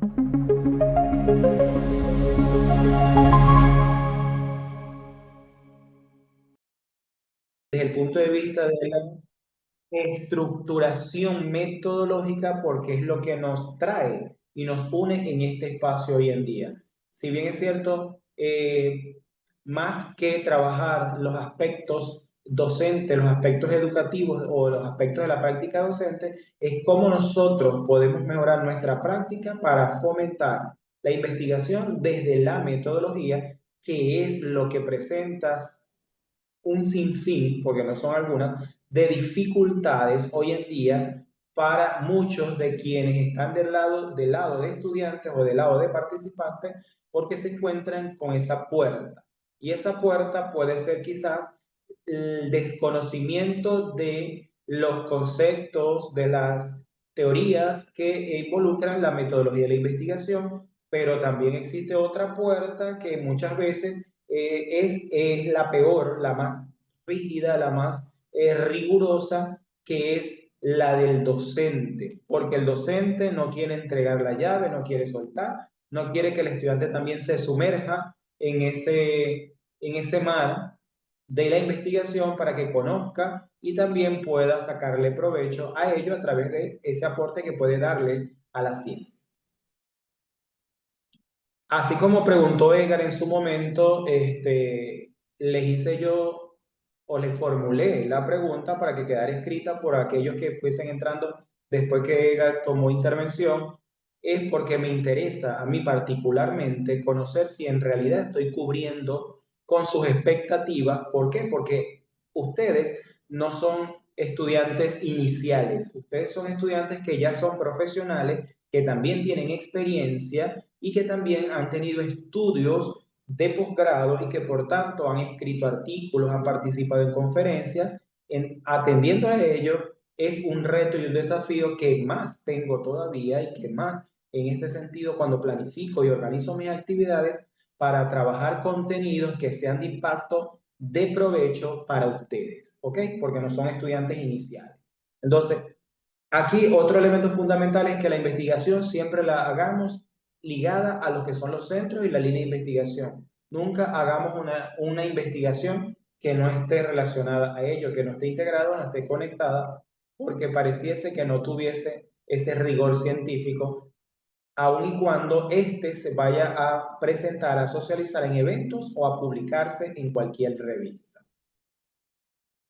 Desde el punto de vista de la estructuración metodológica, porque es lo que nos trae y nos une en este espacio hoy en día. Si bien es cierto, más que trabajar los aspectos docentes, los aspectos educativos o los aspectos de la práctica docente, es cómo nosotros podemos mejorar nuestra práctica para fomentar la investigación desde la metodología, que es lo que presentas un sinfín, porque no son algunas, de dificultades hoy en día para muchos de quienes están del lado de estudiantes o del lado de participantes, porque se encuentran con esa puerta. Y esa puerta puede ser quizás el desconocimiento de los conceptos, de las teorías que involucran la metodología de la investigación, pero también existe otra puerta que muchas veces es la peor, la más rígida, la más rigurosa, que es la del docente, porque el docente no quiere entregar la llave, no quiere soltar, no quiere que el estudiante también se sumerja en ese mar de la investigación para que conozca y también pueda sacarle provecho a ello a través de ese aporte que puede darle a la ciencia. Así como preguntó Edgar en su momento, les hice yo o les formulé la pregunta para que quedara escrita por aquellos que fuesen entrando después que Edgar tomó intervención, es porque me interesa a mí particularmente conocer si en realidad estoy cubriendo con sus expectativas. ¿Por qué? Porque ustedes no son estudiantes iniciales, ustedes son estudiantes que ya son profesionales, que también tienen experiencia y que también han tenido estudios de posgrado y que por tanto han escrito artículos, han participado en conferencias. Atendiendo a ello, es un reto y un desafío que más tengo todavía y que más en este sentido cuando planifico y organizo mis actividades para trabajar contenidos que sean de impacto, de provecho para ustedes, ¿ok? Porque no son estudiantes iniciales. Entonces, aquí otro elemento fundamental es que la investigación siempre la hagamos ligada a lo que son los centros y la línea de investigación. Nunca hagamos una investigación que no esté relacionada a ello, que no esté integrada, no esté conectada, porque pareciese que no tuviese ese rigor científico, aun y cuando éste se vaya a presentar, a socializar en eventos o a publicarse en cualquier revista.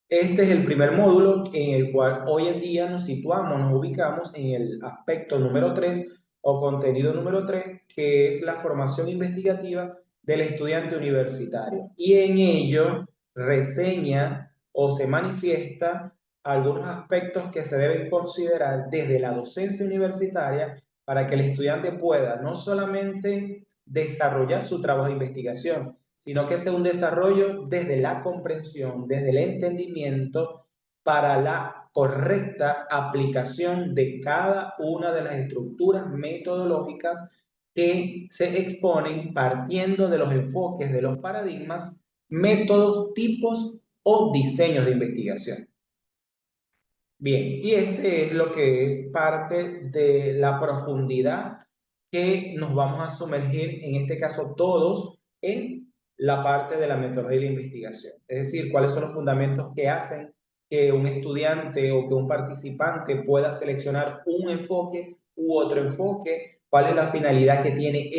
Este es el primer módulo en el cual hoy en día nos situamos, nos ubicamos en el aspecto número 3 o contenido número 3, que es la formación investigativa del estudiante universitario. Y en ello reseña o se manifiesta algunos aspectos que se deben considerar desde la docencia universitaria para que el estudiante pueda no solamente desarrollar su trabajo de investigación, sino que sea un desarrollo desde la comprensión, desde el entendimiento, para la correcta aplicación de cada una de las estructuras metodológicas que se exponen partiendo de los enfoques, de los paradigmas, métodos, tipos o diseños de investigación. Bien, y este es lo que es parte de la profundidad que nos vamos a sumergir, en este caso todos, en la parte de la metodología de la investigación. Es decir, cuáles son los fundamentos que hacen que un estudiante o que un participante pueda seleccionar un enfoque u otro enfoque, cuál es la finalidad que tiene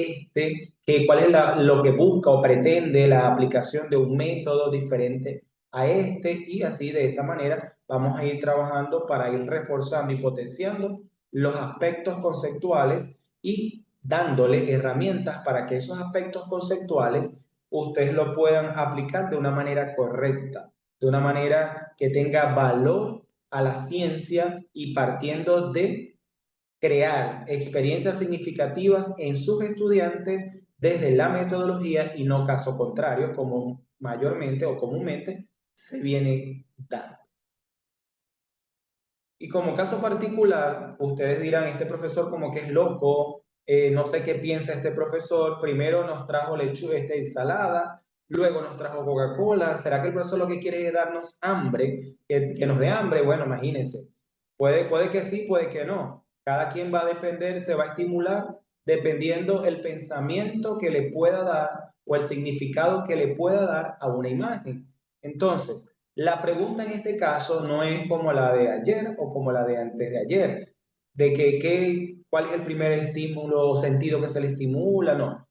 cuál es lo que busca o pretende la aplicación de un método diferente a y así de esa manera vamos a ir trabajando para ir reforzando y potenciando los aspectos conceptuales y dándole herramientas para que esos aspectos conceptuales ustedes lo puedan aplicar de una manera correcta, de una manera que tenga valor a la ciencia y partiendo de crear experiencias significativas en sus estudiantes desde la metodología y no caso contrario, como mayormente o comúnmente se viene dando. Y como caso particular, ustedes dirán, este profesor como que es loco, no sé qué piensa este profesor, primero nos trajo lechuga, ensalada, luego nos trajo Coca-Cola, ¿será que el profesor lo que quiere es darnos hambre, que nos dé hambre? Bueno, imagínense, puede que sí, puede que no, cada quien va a depender, se va a estimular dependiendo el pensamiento que le pueda dar o el significado que le pueda dar a una imagen. Entonces, la pregunta en este caso no es como la de ayer o como la de antes de ayer, de cuál es el primer estímulo o sentido que se le estimula, no.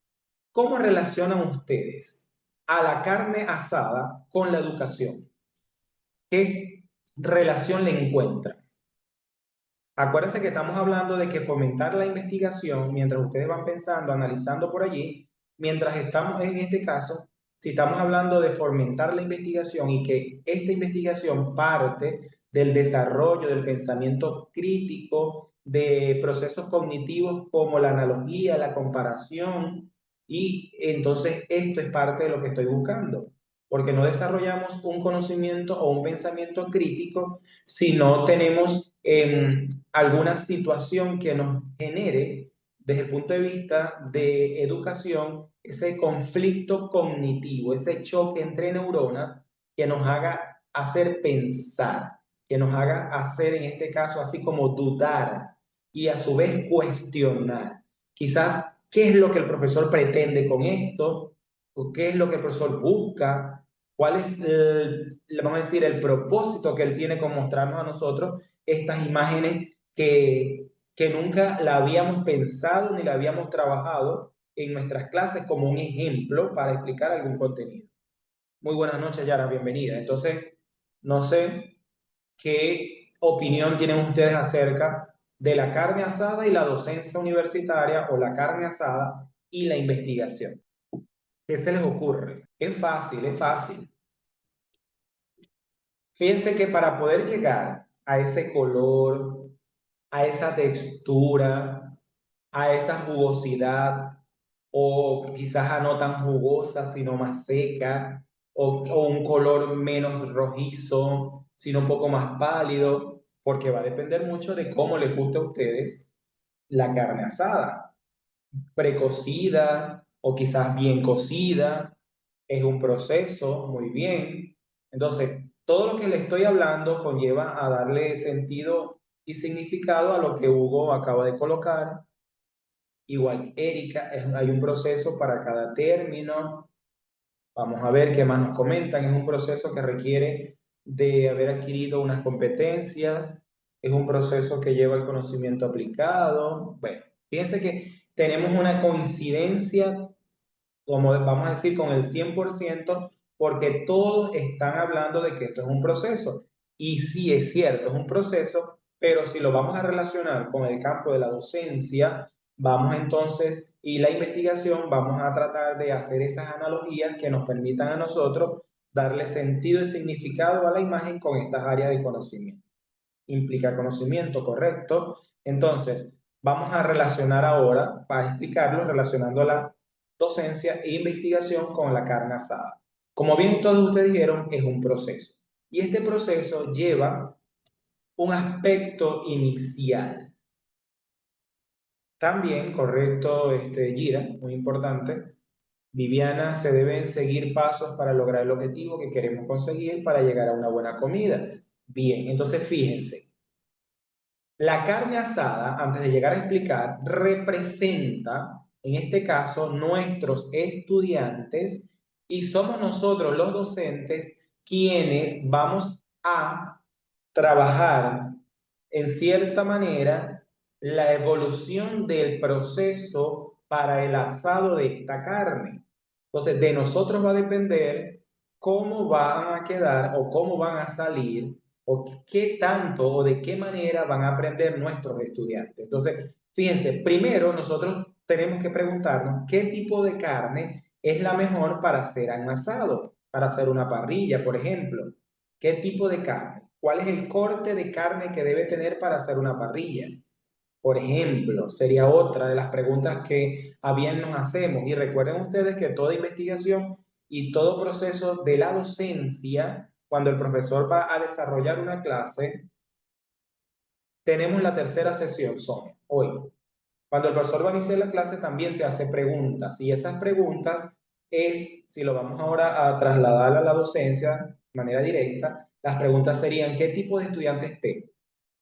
¿Cómo relacionan ustedes a la carne asada con la educación? ¿Qué relación le encuentran? Acuérdense que estamos hablando de que fomentar la investigación, mientras ustedes van pensando, analizando por allí, mientras estamos en este caso, si estamos hablando de fomentar la investigación y que esta investigación parte del desarrollo del pensamiento crítico, de procesos cognitivos como la analogía, la comparación, y entonces esto es parte de lo que estoy buscando, porque no desarrollamos un conocimiento o un pensamiento crítico si no tenemos alguna situación que nos genere, desde el punto de vista de educación, ese conflicto cognitivo, ese choque entre neuronas que nos haga hacer pensar, que nos haga hacer, en este caso, así como dudar y a su vez cuestionar. Quizás, ¿qué es lo que el profesor pretende con esto? ¿O qué es lo que el profesor busca? ¿Cuál es, vamos a decir, el propósito que él tiene con mostrarnos a nosotros estas imágenes que nunca la habíamos pensado ni la habíamos trabajado en nuestras clases como un ejemplo para explicar algún contenido? Muy buenas noches, Yara, bienvenida. Entonces, no sé qué opinión tienen ustedes acerca de la carne asada y la docencia universitaria, o la carne asada y la investigación. ¿Qué se les ocurre? Es fácil, es fácil. Fíjense que para poder llegar a ese color, a esa textura, a esa jugosidad, o quizás a no tan jugosa, sino más seca, o un color menos rojizo, sino un poco más pálido, porque va a depender mucho de cómo les guste a ustedes la carne asada, precocida o quizás bien cocida, es un proceso, muy bien. Entonces, todo lo que le estoy hablando conlleva a darle sentido y significado a lo que Hugo acaba de colocar. Igual Erika, hay un proceso para cada término. Vamos a ver qué más nos comentan. Es un proceso que requiere de haber adquirido unas competencias. Es un proceso que lleva el conocimiento aplicado. Bueno, fíjense que tenemos una coincidencia, como vamos a decir, con el 100%, porque todos están hablando de que esto es un proceso. Y sí es cierto, es un proceso, pero si lo vamos a relacionar con el campo de la docencia, vamos entonces, y la investigación, vamos a tratar de hacer esas analogías que nos permitan a nosotros darle sentido y significado a la imagen con estas áreas de conocimiento. Implica conocimiento, correcto. Entonces, vamos a relacionar ahora, para explicarlo, relacionando la docencia e investigación con la carne asada. Como bien todos ustedes dijeron, es un proceso. Y este proceso lleva un aspecto inicial. También, correcto, Gira, muy importante. Viviana, se deben seguir pasos para lograr el objetivo que queremos conseguir para llegar a una buena comida. Bien, entonces fíjense. La carne asada, antes de llegar a explicar, representa, en este caso, nuestros estudiantes, y somos nosotros los docentes quienes vamos a trabajar en cierta manera la evolución del proceso para el asado de esta carne. Entonces, de nosotros va a depender cómo van a quedar o cómo van a salir o qué tanto o de qué manera van a aprender nuestros estudiantes. Entonces, fíjense, primero nosotros tenemos que preguntarnos qué tipo de carne es la mejor para hacer un asado, para hacer una parrilla, por ejemplo. ¿Qué tipo de carne? ¿Cuál es el corte de carne que debe tener para hacer una parrilla? Por ejemplo, sería otra de las preguntas que a bien nos hacemos. Y recuerden ustedes que toda investigación y todo proceso de la docencia, cuando el profesor va a desarrollar una clase, tenemos la tercera sesión, Sonia, hoy. Cuando el profesor va a iniciar la clase también se hace preguntas, y esas preguntas es, si lo vamos ahora a trasladar a la docencia de manera directa, las preguntas serían: ¿qué tipo de estudiantes tengo?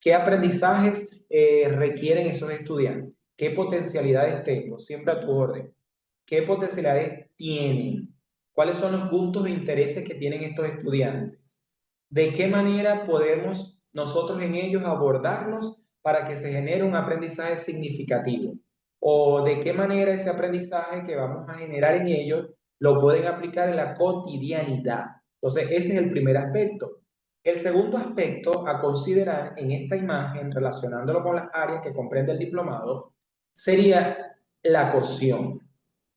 ¿Qué aprendizajes requieren esos estudiantes? ¿Qué potencialidades tengo? Siempre a tu orden. ¿Qué potencialidades tienen? ¿Cuáles son los gustos e intereses que tienen estos estudiantes? ¿De qué manera podemos nosotros en ellos abordarlos para que se genere un aprendizaje significativo? ¿O de qué manera ese aprendizaje que vamos a generar en ellos lo pueden aplicar en la cotidianidad? Entonces, ese es el primer aspecto. El segundo aspecto a considerar en esta imagen, relacionándolo con las áreas que comprende el diplomado, sería la cocción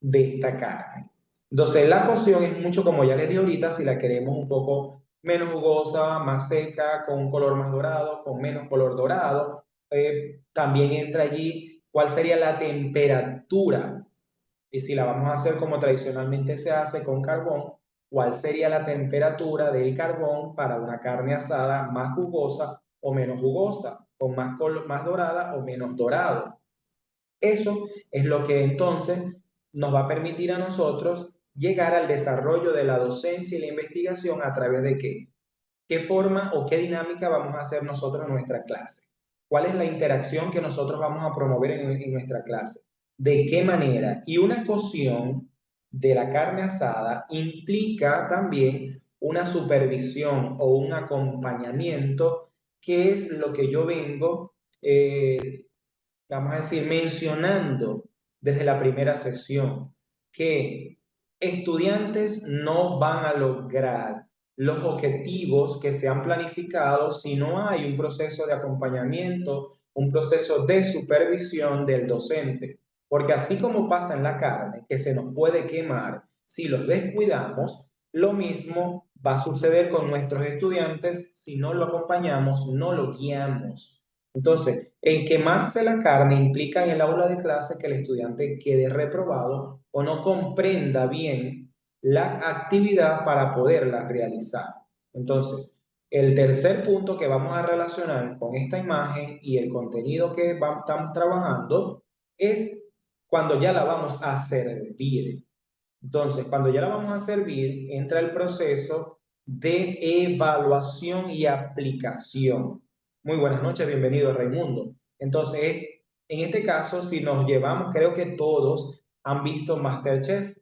de esta carne. Entonces, la cocción es mucho, como ya les dije ahorita, si la queremos un poco menos jugosa, más seca, con un color más dorado, con menos color dorado. También entra allí cuál sería la temperatura, y si la vamos a hacer como tradicionalmente se hace con carbón, cuál sería la temperatura del carbón para una carne asada más jugosa o menos jugosa, con más dorada o menos dorado. Eso es lo que entonces nos va a permitir a nosotros llegar al desarrollo de la docencia y la investigación a través de qué forma o qué dinámica vamos a hacer nosotros en nuestra clase. ¿Cuál es la interacción que nosotros vamos a promover en nuestra clase? ¿De qué manera? Y una cocción de la carne asada implica también una supervisión o un acompañamiento, que es lo que yo vengo vamos a decir, mencionando desde la primera sección que estudiantes no van a lograr los objetivos que se han planificado si no hay un proceso de acompañamiento, un proceso de supervisión del docente. Porque así como pasa en la carne, que se nos puede quemar si los descuidamos, lo mismo va a suceder con nuestros estudiantes si no lo acompañamos, no lo guiamos. Entonces, el quemarse la carne implica en el aula de clase que el estudiante quede reprobado o no comprenda bien la actividad para poderla realizar. Entonces, el tercer punto que vamos a relacionar con esta imagen y el contenido que estamos trabajando es cuando ya la vamos a servir. Entonces, cuando ya la vamos a servir, entra el proceso de evaluación y aplicación. Muy buenas noches, bienvenido Raimundo. Entonces, en este caso, si nos llevamos, creo que todos han visto MasterChef.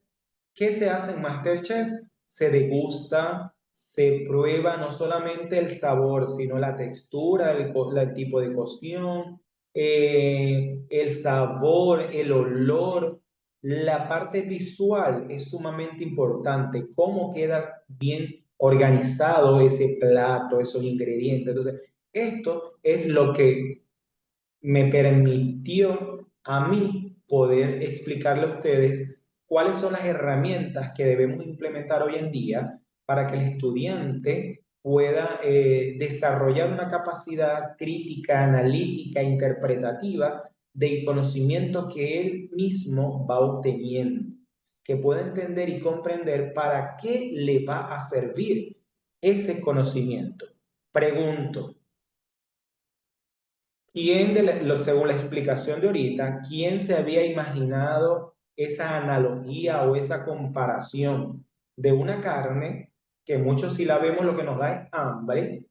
¿Qué se hace en MasterChef? Se degusta, se prueba no solamente el sabor, sino la textura, el tipo de cocción, el sabor, el olor, la parte visual es sumamente importante. Cómo queda bien organizado ese plato, esos ingredientes. Entonces, esto es lo que me permitió a mí poder explicarle a ustedes cuáles son las herramientas que debemos implementar hoy en día para que el estudiante pueda desarrollar una capacidad crítica, analítica, interpretativa del conocimiento que él mismo va obteniendo, que pueda entender y comprender para qué le va a servir ese conocimiento. Pregunto, según la explicación de ahorita, quién se había imaginado esa analogía o esa comparación de una carne, que muchos si la vemos lo que nos da es hambre,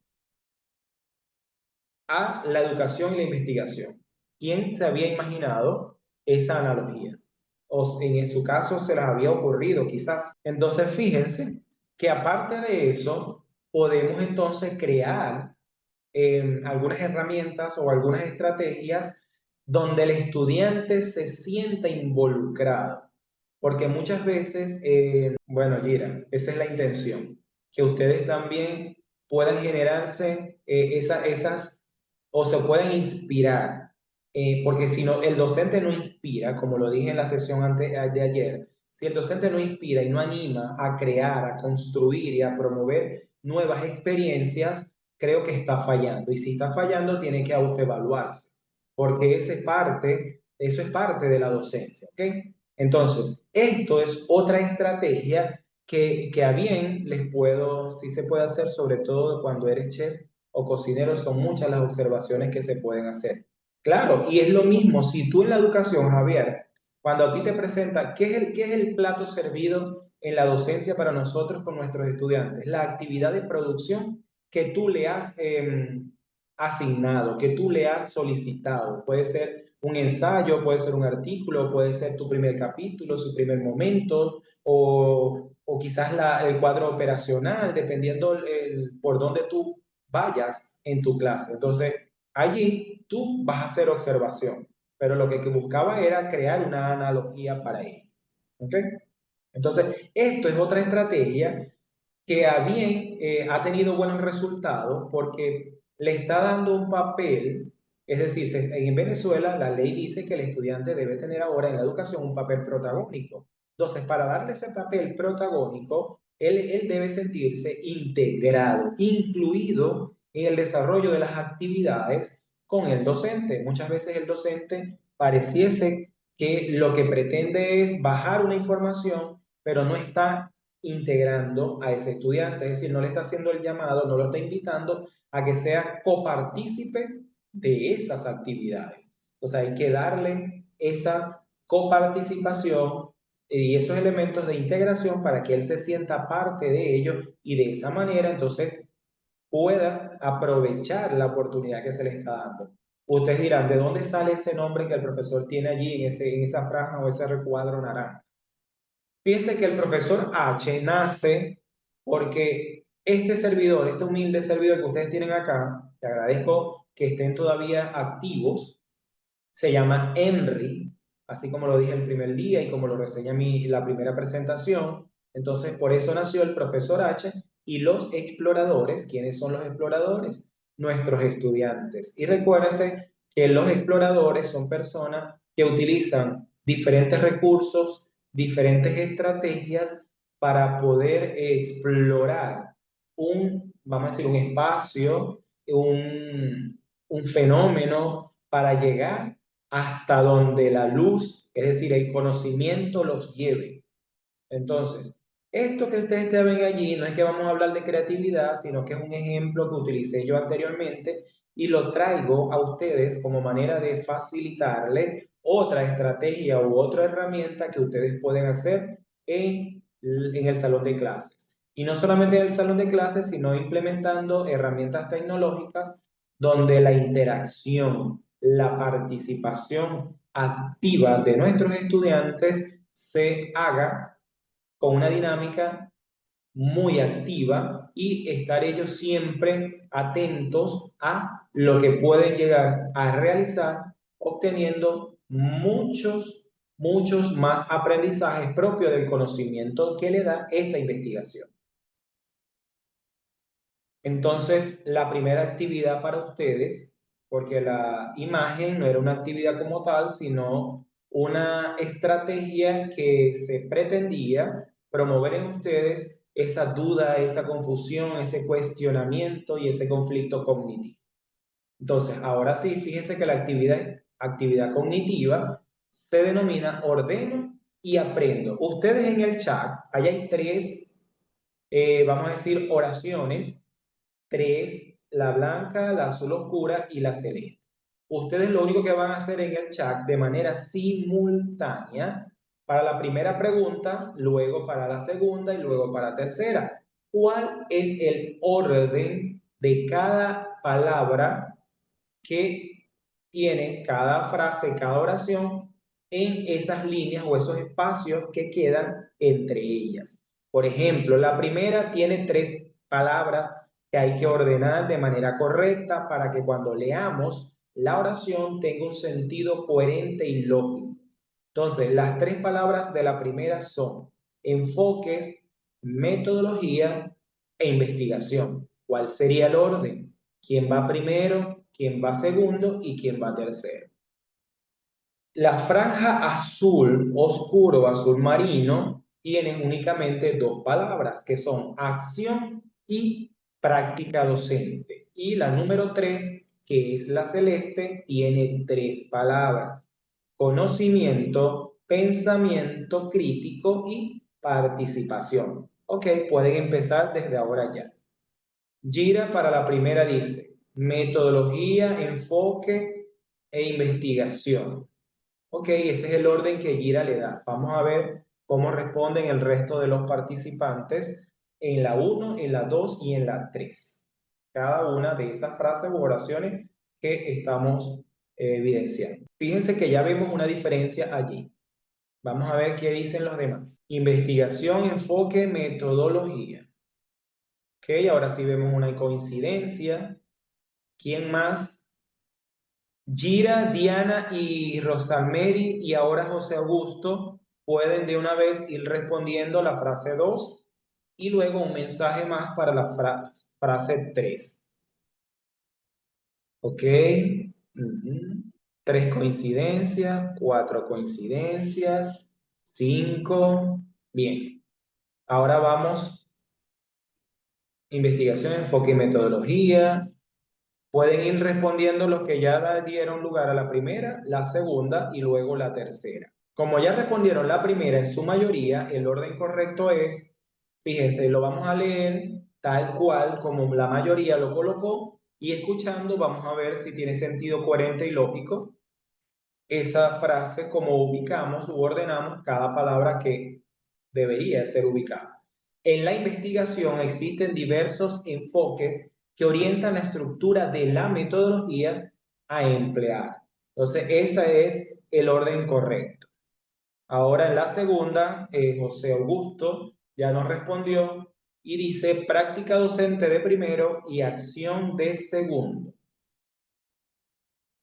a la educación y la investigación? ¿Quién se había imaginado esa analogía? O en su caso se les había ocurrido quizás. Entonces fíjense que aparte de eso, podemos entonces crear algunas herramientas o algunas estrategias donde el estudiante se sienta involucrado. Porque muchas veces, bueno, Gira, esa es la intención, que ustedes también puedan generarse esas o se puedan inspirar. Porque si no, el docente no inspira, como lo dije en la sesión de ayer, si el docente no inspira y no anima a crear, a construir y a promover nuevas experiencias, creo que está fallando. Y si está fallando, tiene que autoevaluarse, porque eso es parte de la docencia, ¿ok? Entonces, esto es otra estrategia que a bien sí se puede hacer, sobre todo cuando eres chef o cocinero, son muchas las observaciones que se pueden hacer. Claro, y es lo mismo, si tú en la educación, Javier, cuando a ti te presenta, qué es el plato servido en la docencia para nosotros con nuestros estudiantes? La actividad de producción que tú le has asignado, que tú le has solicitado. Puede ser un ensayo, puede ser un artículo, puede ser tu primer capítulo, su primer momento, o quizás el cuadro operacional, dependiendo por dónde tú vayas en tu clase. Entonces, allí tú vas a hacer observación, pero lo que buscaba era crear una analogía para ello. ¿Ok? Entonces, esto es otra estrategia que ha tenido buenos resultados porque le está dando un papel, es decir, en Venezuela la ley dice que el estudiante debe tener ahora en la educación un papel protagónico. Entonces, para darle ese papel protagónico, él debe sentirse integrado, incluido en el desarrollo de las actividades con el docente. Muchas veces el docente pareciese que lo que pretende es bajar una información, pero no está integrando a ese estudiante, es decir, no le está haciendo el llamado, no lo está invitando a que sea copartícipe de esas actividades. O sea, hay que darle esa coparticipación y esos elementos de integración para que él se sienta parte de ello y de esa manera entonces pueda aprovechar la oportunidad que se le está dando. Ustedes dirán, ¿de dónde sale ese nombre que el profesor tiene allí en esa franja o ese recuadro naranja? Fíjense que el profesor H nace porque este servidor, este humilde servidor que ustedes tienen acá, te agradezco que estén todavía activos, se llama Henry, así como lo dije el primer día y como lo reseña la primera presentación. Entonces, por eso nació el profesor H y los exploradores. ¿Quiénes son los exploradores? Nuestros estudiantes. Y recuérdense que los exploradores son personas que utilizan diferentes recursos, diferentes estrategias para poder explorar vamos a decir, un espacio, un fenómeno para llegar hasta donde la luz, es decir, el conocimiento los lleve. Entonces, esto que ustedes te ven allí no es que vamos a hablar de creatividad, sino que es un ejemplo que utilicé yo anteriormente y lo traigo a ustedes como manera de facilitarle otra estrategia u otra herramienta que ustedes pueden hacer en el salón de clases. Y no solamente en el salón de clases, sino implementando herramientas tecnológicas donde la interacción, la participación activa de nuestros estudiantes se haga con una dinámica muy activa y estar ellos siempre atentos a lo que pueden llegar a realizar, obteniendo muchos más aprendizajes propios del conocimiento que le da esa investigación. Entonces, la primera actividad para ustedes, porque la imagen no era una actividad como tal, sino una estrategia que se pretendía promover en ustedes esa duda, esa confusión, ese cuestionamiento y ese conflicto cognitivo. Entonces, ahora sí, fíjense que la actividad cognitiva se denomina ordeno y aprendo. Ustedes en el chat, ahí hay tres, vamos a decir, oraciones. Tres, la blanca, la azul oscura y la celeste. Ustedes lo único que van a hacer en el chat de manera simultánea para la primera pregunta, luego para la segunda y luego para la tercera. ¿Cuál es el orden de cada palabra que tiene cada frase, cada oración en esas líneas o esos espacios que quedan entre ellas? Por ejemplo, la primera tiene tres palabras que hay que ordenar de manera correcta para que cuando leamos la oración tenga un sentido coherente y lógico. Entonces, las tres palabras de la primera son enfoques, metodología e investigación. ¿Cuál sería el orden? ¿Quién va primero? ¿Quién va segundo? ¿Y quién va tercero? La franja azul oscuro, azul marino, tiene únicamente dos palabras, que son acción y práctica docente. Y la número 3, que es la celeste, tiene tres palabras: conocimiento, pensamiento crítico y participación. Ok, pueden empezar desde ahora ya. Gira para la primera dice, metodología, enfoque e investigación. Ok, ese es el orden que Gira le da. Vamos a ver cómo responden el resto de los participantes en la 1, en la 2 y en la 3. Cada una de esas frases u oraciones que estamos evidenciando. Fíjense que ya vemos una diferencia allí. Vamos a ver qué dicen los demás. Investigación, enfoque, metodología. Ok, ahora sí vemos una coincidencia. ¿Quién más? Gira, Diana y Rosalmeri y ahora José Augusto pueden de una vez ir respondiendo la frase 2 y luego un mensaje más para la frase 3. ¿Ok? Ujú. 3 coincidencias, 4 coincidencias, 5. Bien. Ahora vamos, investigación, enfoque y metodología. Pueden ir respondiendo los que ya dieron lugar a la primera, la segunda y luego la tercera. Como ya respondieron la primera en su mayoría, el orden correcto es, fíjense, lo vamos a leer tal cual como la mayoría lo colocó y escuchando vamos a ver si tiene sentido coherente y lógico esa frase como ubicamos u ordenamos cada palabra que debería ser ubicada. En la investigación existen diversos enfoques que orientan la estructura de la metodología a emplear. Entonces, ese es el orden correcto. Ahora en la segunda, José Augusto ya nos respondió y dice práctica docente de primero y acción de segundo.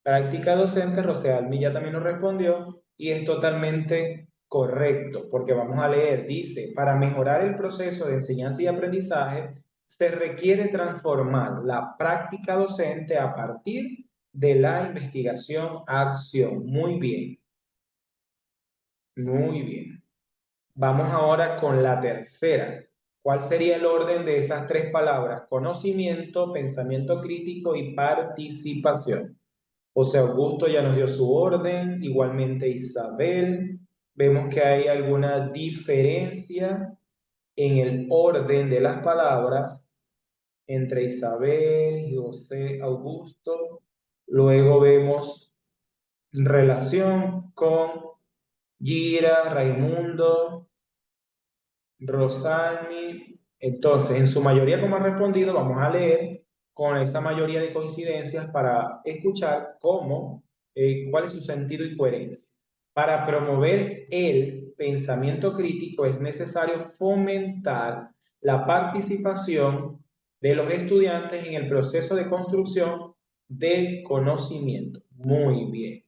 Práctica docente, Rosealmi ya también nos respondió y es totalmente correcto, porque vamos a leer, dice, para mejorar el proceso de enseñanza y aprendizaje, se requiere transformar la práctica docente a partir de la investigación a acción. Muy bien, muy bien. Vamos ahora con la tercera. ¿Cuál sería el orden de esas 3 palabras? Conocimiento, pensamiento crítico y participación. José Augusto ya nos dio su orden, igualmente Isabel. Vemos que hay alguna diferencia en el orden de las palabras entre Isabel y José Augusto. Luego vemos relación con Gira, Raimundo, Rosalmi. Entonces, en su mayoría, como han respondido, vamos a leer con esa mayoría de coincidencias para escuchar cuál es su sentido y coherencia. Para promover el pensamiento crítico es necesario fomentar la participación de los estudiantes en el proceso de construcción del conocimiento. Muy bien.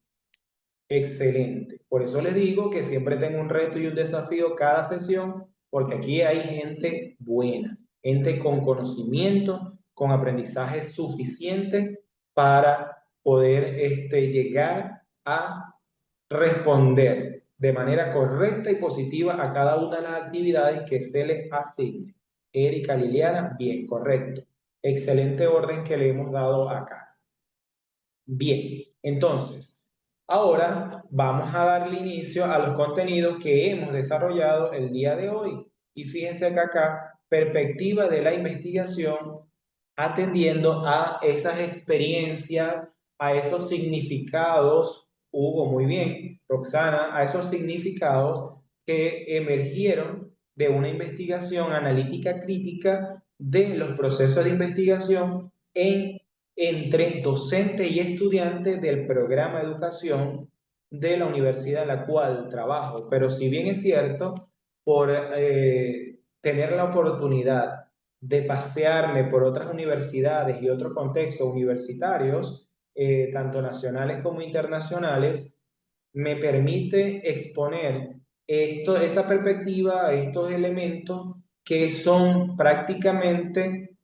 Excelente. Por eso les digo que siempre tengo un reto y un desafío cada sesión, porque aquí hay gente buena, gente con conocimiento, con aprendizaje suficiente para poder llegar a responder de manera correcta y positiva a cada una de las actividades que se les asigne. Erika, Liliana, bien, correcto. Excelente orden que le hemos dado acá. Bien, entonces, ahora vamos a darle inicio a los contenidos que hemos desarrollado el día de hoy. Y fíjense que acá, perspectiva de la investigación, atendiendo a esas experiencias, a esos significados, Hugo, muy bien, Roxana, a esos significados que emergieron de una investigación analítica crítica de los procesos de investigación entre docente y estudiante del programa de educación de la universidad en la cual trabajo. Pero si bien es cierto, por tener la oportunidad de pasearme por otras universidades y otros contextos universitarios, tanto nacionales como internacionales, me permite exponer esta perspectiva, estos elementos que son prácticamente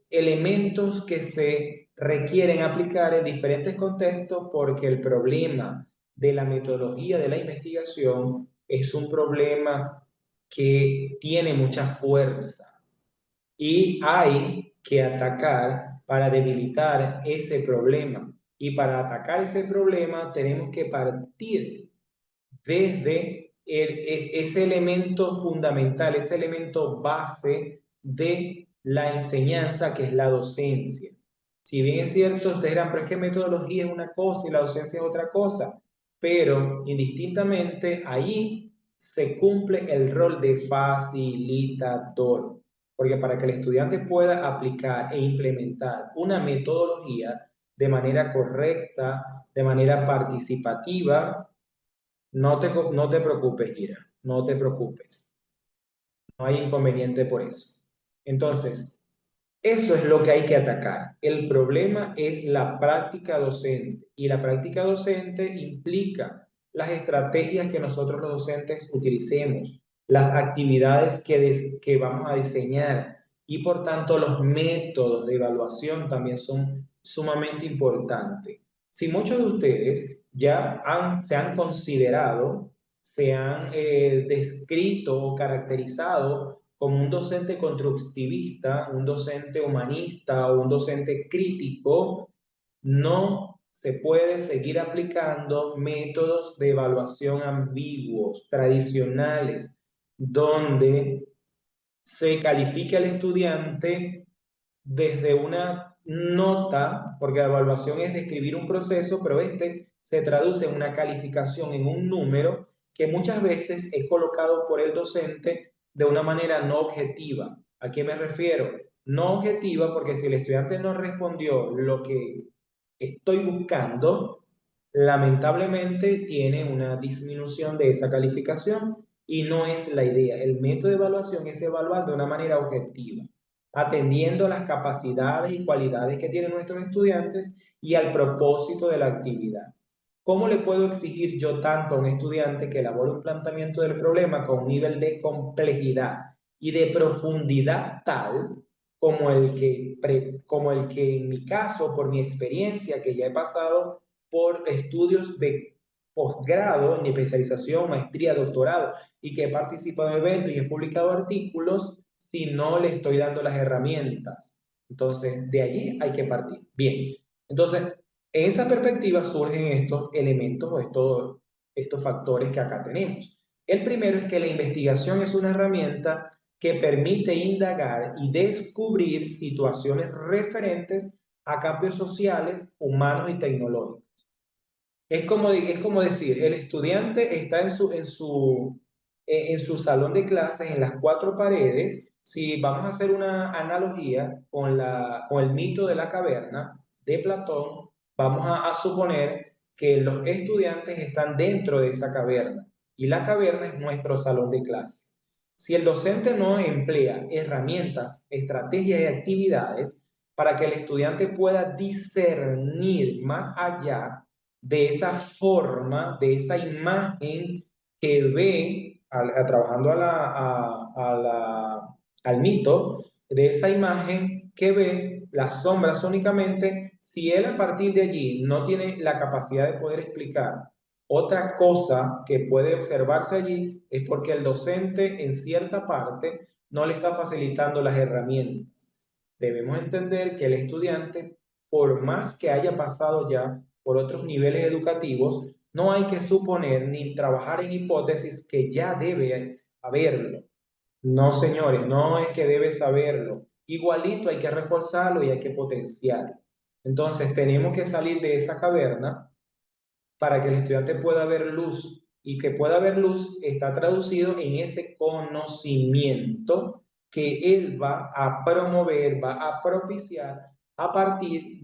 elementos que se requieren aplicar en diferentes contextos porque el problema de la metodología de la investigación es un problema que tiene mucha fuerza y hay que atacar para debilitar ese problema. Y para atacar ese problema tenemos que partir desde ese elemento fundamental, ese elemento base de la enseñanza que es la docencia. Si bien es cierto, ustedes dirán, pero es que metodología es una cosa y la docencia es otra cosa, pero indistintamente ahí se cumple el rol de facilitador, porque para que el estudiante pueda aplicar e implementar una metodología de manera correcta, de manera participativa. No te preocupes, Gira, no te preocupes. No hay inconveniente por eso. Entonces, eso es lo que hay que atacar. El problema es la práctica docente y la práctica docente implica las estrategias que nosotros los docentes utilicemos, las actividades que vamos a diseñar y por tanto los métodos de evaluación también son sumamente importantes. Si muchos de ustedes se han considerado, se han descrito o caracterizado como un docente constructivista, un docente humanista o un docente crítico, no se puede seguir aplicando métodos de evaluación ambiguos, tradicionales, donde se califica al estudiante desde una nota, porque la evaluación es describir un proceso, pero este se traduce en una calificación, en un número que muchas veces es colocado por el docente de una manera no objetiva. ¿A qué me refiero? No objetiva porque si el estudiante no respondió lo que estoy buscando, lamentablemente tiene una disminución de esa calificación y no es la idea. El método de evaluación es evaluar de una manera objetiva, atendiendo a las capacidades y cualidades que tienen nuestros estudiantes y al propósito de la actividad. ¿Cómo le puedo exigir yo tanto a un estudiante que elabore un planteamiento del problema con un nivel de complejidad y de profundidad tal como el que en mi caso, por mi experiencia, que ya he pasado por estudios de posgrado, en especialización, maestría, doctorado, y que he participado en eventos y he publicado artículos, si no le estoy dando las herramientas? Entonces, de allí hay que partir. Bien, entonces, en esa perspectiva surgen estos elementos o estos factores que acá tenemos. El primero es que la investigación es una herramienta que permite indagar y descubrir situaciones referentes a cambios sociales, humanos y tecnológicos. Es como decir, el estudiante está en su salón de clases, en las cuatro paredes. Si vamos a hacer una analogía con el mito de la caverna de Platón, vamos a suponer que los estudiantes están dentro de esa caverna y la caverna es nuestro salón de clases. Si el docente no emplea herramientas, estrategias y actividades para que el estudiante pueda discernir más allá de esa forma, de esa imagen que ve, trabajando al mito, de esa imagen que ve, las sombras únicamente, si él a partir de allí no tiene la capacidad de poder explicar otra cosa que puede observarse allí, es porque el docente en cierta parte no le está facilitando las herramientas. Debemos entender que el estudiante, por más que haya pasado ya por otros niveles educativos, no hay que suponer ni trabajar en hipótesis que ya debe saberlo. No, señores, no es que debe saberlo. Igualito hay que reforzarlo y hay que potenciarlo. Entonces, tenemos que salir de esa caverna para que el estudiante pueda ver luz, y que pueda ver luz está traducido en ese conocimiento que él va a promover, va a propiciar a partir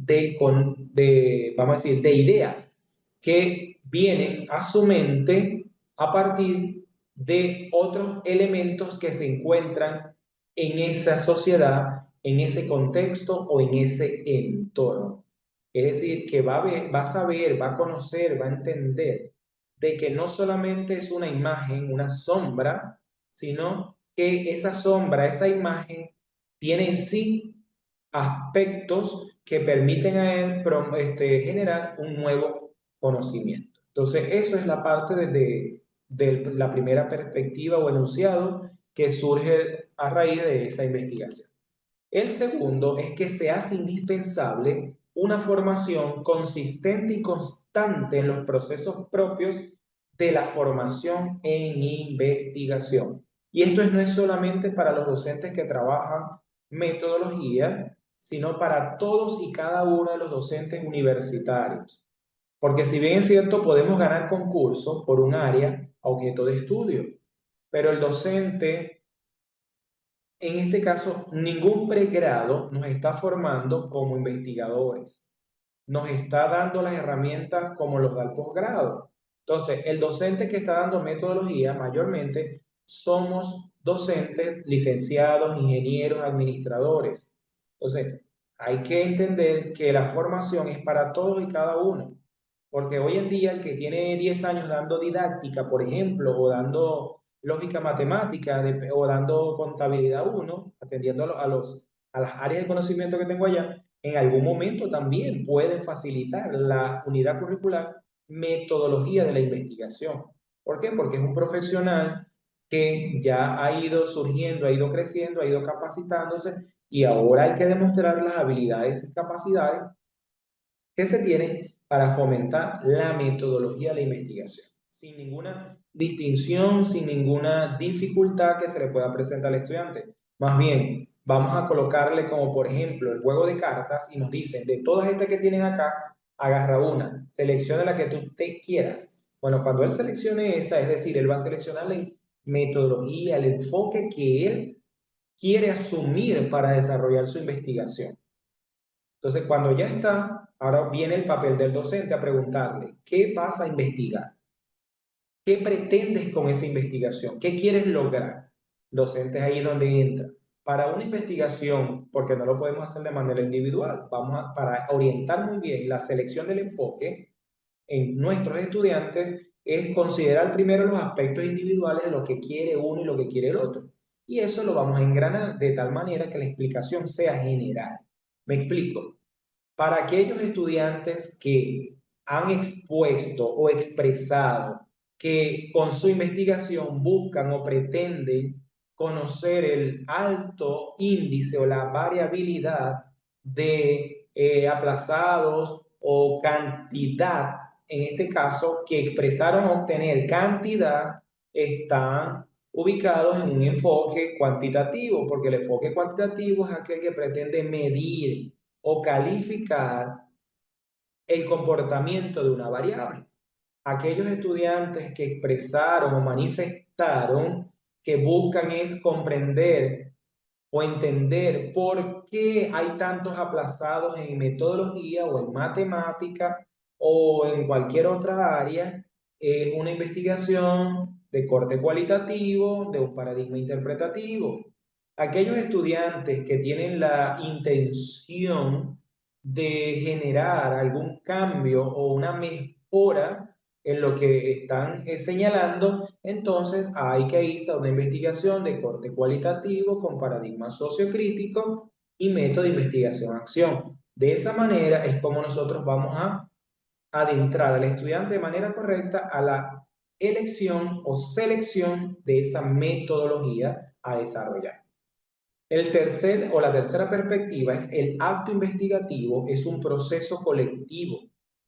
vamos a decir, de ideas que vienen a su mente a partir de otros elementos que se encuentran en esa sociedad, en ese contexto o en ese entorno. Es decir, que va a saber, va a conocer, va a entender de que no solamente es una imagen, una sombra, sino que esa sombra, esa imagen, tiene en sí aspectos que permiten a él generar un nuevo conocimiento. Entonces, eso es la parte de la primera perspectiva o enunciado que surge a raíz de esa investigación. El segundo es que se hace indispensable una formación consistente y constante en los procesos propios de la formación en investigación. Y esto no es solamente para los docentes que trabajan metodología, sino para todos y cada uno de los docentes universitarios. Porque si bien es cierto, podemos ganar concursos por un área a objeto de estudio, pero el docente, en este caso, ningún pregrado nos está formando como investigadores. nos está dando las herramientas como los da el posgrado. Entonces, el docente que está dando metodología, mayormente somos docentes, licenciados, ingenieros, administradores. Entonces, hay que entender que la formación es para todos y cada uno. Porque hoy en día el que tiene 10 años dando didáctica, por ejemplo, o dando lógica matemática, o dando contabilidad uno, atendiendo a las áreas de conocimiento que tengo allá, en algún momento también pueden facilitar la unidad curricular metodología de la investigación. ¿Por qué? Porque es un profesional que ya ha ido surgiendo, ha ido creciendo, ha ido capacitándose y ahora hay que demostrar las habilidades y capacidades que se tienen para fomentar la metodología de la investigación, sin ninguna distinción, sin ninguna dificultad que se le pueda presentar al estudiante. Más bien, vamos a colocarle como por ejemplo el juego de cartas y nos dicen, de todas estas que tienen acá, agarra una, selecciona la que tú te quieras. Bueno, cuando él seleccione esa, es decir, él va a seleccionar la metodología, el enfoque que él quiere asumir para desarrollar su investigación. Entonces, cuando ya está, ahora viene el papel del docente a preguntarle, ¿qué vas a investigar? ¿Qué pretendes con esa investigación? ¿Qué quieres lograr? Docente es ahí donde entra. Para una investigación, porque no lo podemos hacer de manera individual, para orientar muy bien la selección del enfoque en nuestros estudiantes, es considerar primero los aspectos individuales de lo que quiere uno y lo que quiere el otro. Y eso lo vamos a engranar de tal manera que la explicación sea general. Me explico. Para aquellos estudiantes que han expuesto o expresado que con su investigación buscan o pretenden conocer el alto índice o la variabilidad de aplazados o cantidad, en este caso, que expresaron obtener cantidad, están ubicados en un enfoque cuantitativo, porque el enfoque cuantitativo es aquel que pretende medir o calificar el comportamiento de una variable. Aquellos estudiantes que expresaron o manifestaron que buscan es comprender o entender por qué hay tantos aplazados en metodología o en matemática o en cualquier otra área, es una investigación de corte cualitativo, de un paradigma interpretativo. Aquellos estudiantes que tienen la intención de generar algún cambio o una mejora en lo que están señalando, entonces hay que irse a una investigación de corte cualitativo con paradigma sociocrítico y método de investigación-acción. De esa manera es como nosotros vamos a adentrar al estudiante de manera correcta a la elección o selección de esa metodología a desarrollar. La tercera perspectiva es el acto investigativo, es un proceso colectivo.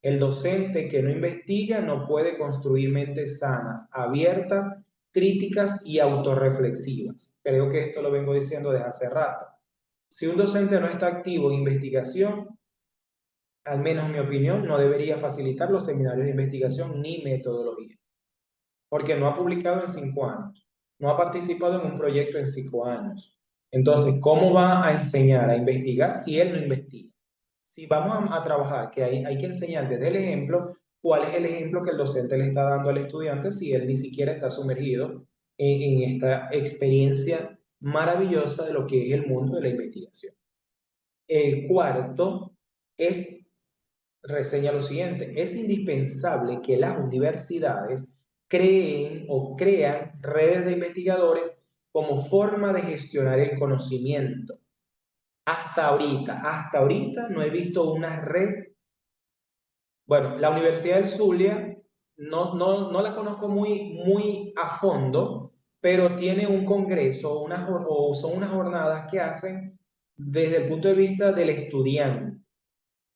El docente que no investiga no puede construir mentes sanas, abiertas, críticas y autorreflexivas. Creo que esto lo vengo diciendo desde hace rato. Si un docente no está activo en investigación, al menos en mi opinión, no debería facilitar los seminarios de investigación ni metodología, porque no ha publicado en 5 años, no ha participado en un proyecto en 5 años. Entonces, ¿cómo va a enseñar a investigar si él no investiga? Si vamos a trabajar, que hay que enseñar desde el ejemplo, ¿cuál es el ejemplo que el docente le está dando al estudiante si él ni siquiera está sumergido en esta experiencia maravillosa de lo que es el mundo de la investigación? El cuarto es reseña lo siguiente: es indispensable que las universidades creen o crean redes de investigadores como forma de gestionar el conocimiento. Hasta ahorita no he visto una red. Bueno, la Universidad del Zulia no la conozco muy a fondo, pero tiene un congreso o son unas jornadas que hacen desde el punto de vista del estudiante,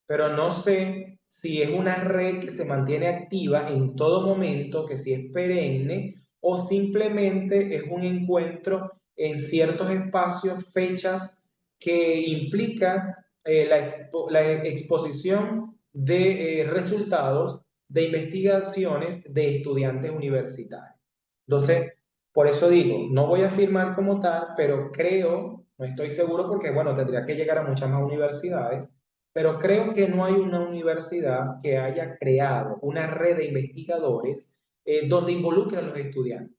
pero no sé si es una red que se mantiene activa en todo momento, que si es perenne o simplemente es un encuentro en ciertos espacios, fechas que implica la exposición de resultados de investigaciones de estudiantes universitarios. Entonces, por eso digo, no voy a afirmar como tal, pero creo, no estoy seguro porque, bueno, tendría que llegar a muchas más universidades, pero creo que no hay una universidad que haya creado una red de investigadores donde involucren a los estudiantes.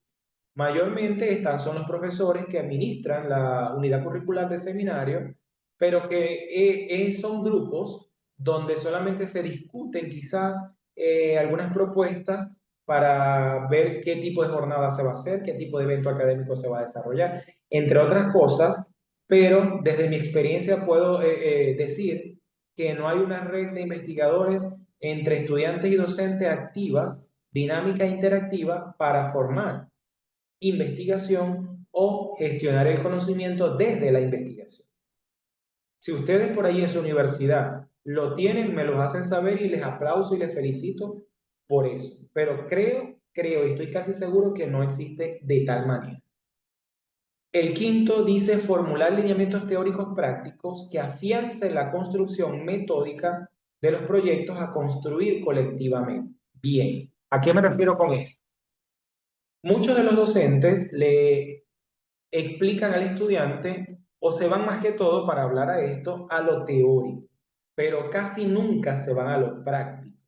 Mayormente son los profesores que administran la unidad curricular de seminario, pero que son grupos donde solamente se discuten quizás algunas propuestas para ver qué tipo de jornada se va a hacer, qué tipo de evento académico se va a desarrollar, entre otras cosas, pero desde mi experiencia puedo decir que no hay una red de investigadores entre estudiantes y docentes activas, dinámica e interactiva para formar investigación o gestionar el conocimiento desde la investigación. Si ustedes por ahí en su universidad lo tienen, me los hacen saber y les aplauso y les felicito por eso. Pero creo y estoy casi seguro que no existe de tal manera. El quinto dice formular lineamientos teóricos prácticos que afiancen la construcción metódica de los proyectos a construir colectivamente. Bien, ¿a qué me refiero con esto? Muchos de los docentes le explican al estudiante o se van más que todo para hablar a esto a lo teórico, pero casi nunca se van a lo práctico.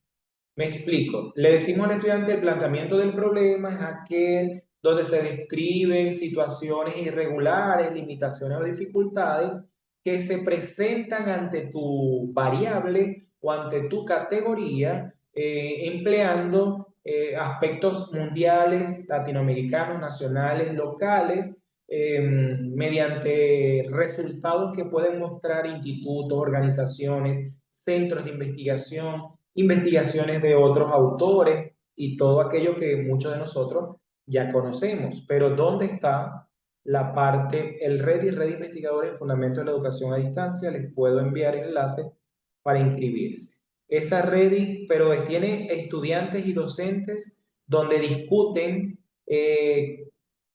Me explico. Le decimos al estudiante el planteamiento del problema es aquel donde se describen situaciones irregulares, limitaciones o dificultades que se presentan ante tu variable o ante tu categoría, empleando aspectos mundiales, latinoamericanos, nacionales, locales, mediante resultados que pueden mostrar institutos, organizaciones, centros de investigación, investigaciones de otros autores y todo aquello que muchos de nosotros ya conocemos. Pero ¿dónde está la parte, el red y red de investigadores en fundamentos de la educación a distancia? Les puedo enviar el enlace para inscribirse. Esa red, pero tiene estudiantes y docentes donde discuten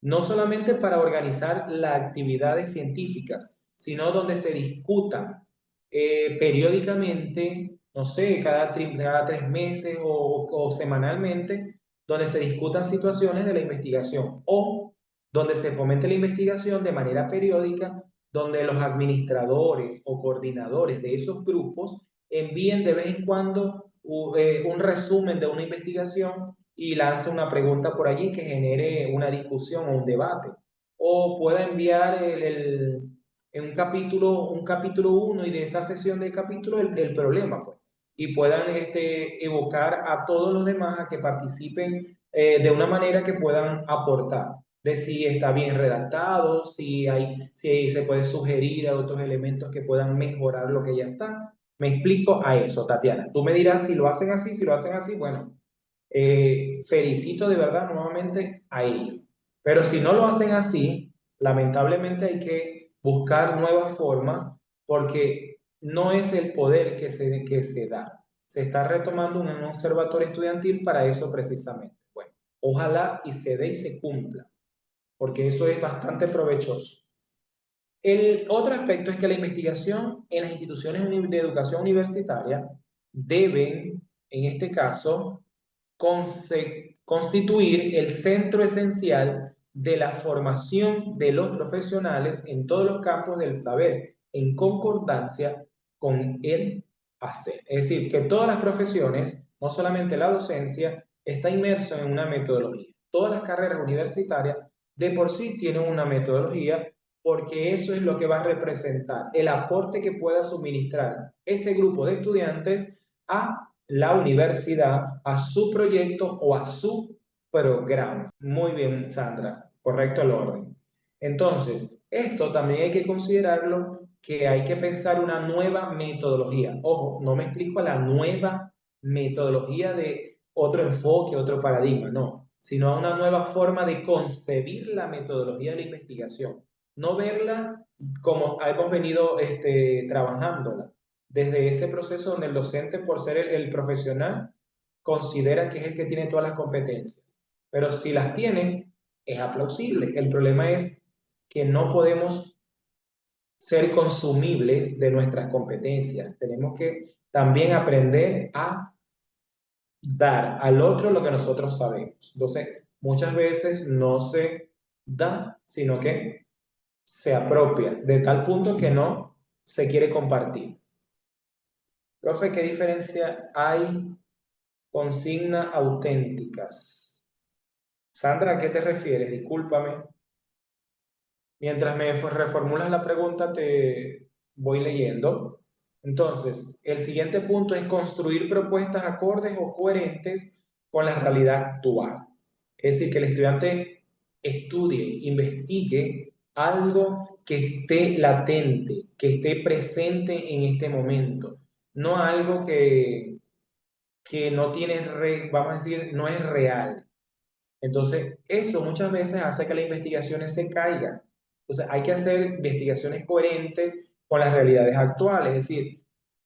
no solamente para organizar las actividades científicas, sino donde se discutan periódicamente, no sé, cada 3 meses o semanalmente, donde se discutan situaciones de la investigación o donde se fomente la investigación de manera periódica, donde los administradores o coordinadores de esos grupos envíen de vez en cuando un resumen de una investigación y lance una pregunta por allí que genere una discusión o un debate. O pueda enviar en un capítulo 1 y de esa sesión de capítulo el problema, pues. Y puedan evocar a todos los demás a que participen de una manera que puedan aportar, de si está bien redactado, si se puede sugerir a otros elementos que puedan mejorar lo que ya está. Me explico a eso, Tatiana. Tú me dirás si lo hacen así, si lo hacen así, bueno, felicito de verdad nuevamente a ellos. Pero si no lo hacen así, lamentablemente hay que buscar nuevas formas porque no es el poder que se da. Se está retomando un observatorio estudiantil para eso precisamente. Bueno, ojalá y se dé y se cumpla, porque eso es bastante provechoso. El otro aspecto es que la investigación en las instituciones de educación universitaria deben, en este caso, constituir el centro esencial de la formación de los profesionales en todos los campos del saber, en concordancia con el hacer. Es decir, que todas las profesiones, no solamente la docencia, está inmerso en una metodología. Todas las carreras universitarias de por sí tienen una metodología porque eso es lo que va a representar el aporte que pueda suministrar ese grupo de estudiantes a la universidad, a su proyecto o a su programa. Muy bien, Sandra, correcto el orden. Entonces, esto también hay que considerarlo, que hay que pensar una nueva metodología. Ojo, no me explico a la nueva metodología de otro enfoque, otro paradigma, no, sino a una nueva forma de concebir la metodología de la investigación. No verla como hemos venido trabajándola, desde ese proceso donde el docente, por ser el profesional, considera que es el que tiene todas las competencias. Pero si las tiene, es aplausible. El problema es que no podemos ser consumibles de nuestras competencias. Tenemos que también aprender a dar al otro lo que nosotros sabemos. Entonces, muchas veces no se da, sino que se apropia de tal punto que no se quiere compartir. Profe, ¿qué diferencia hay consigna auténticas? Sandra, ¿a qué te refieres? Discúlpame. Mientras me reformulas la pregunta, te voy leyendo. Entonces, el siguiente punto es construir propuestas acordes o coherentes con la realidad actual. Es decir, que el estudiante estudie, investigue algo que esté latente, que esté presente en este momento, no algo que no tiene, vamos a decir, no es real. Entonces, eso muchas veces hace que las investigaciones se caigan. Entonces, hay que hacer investigaciones coherentes con las realidades actuales. Es decir,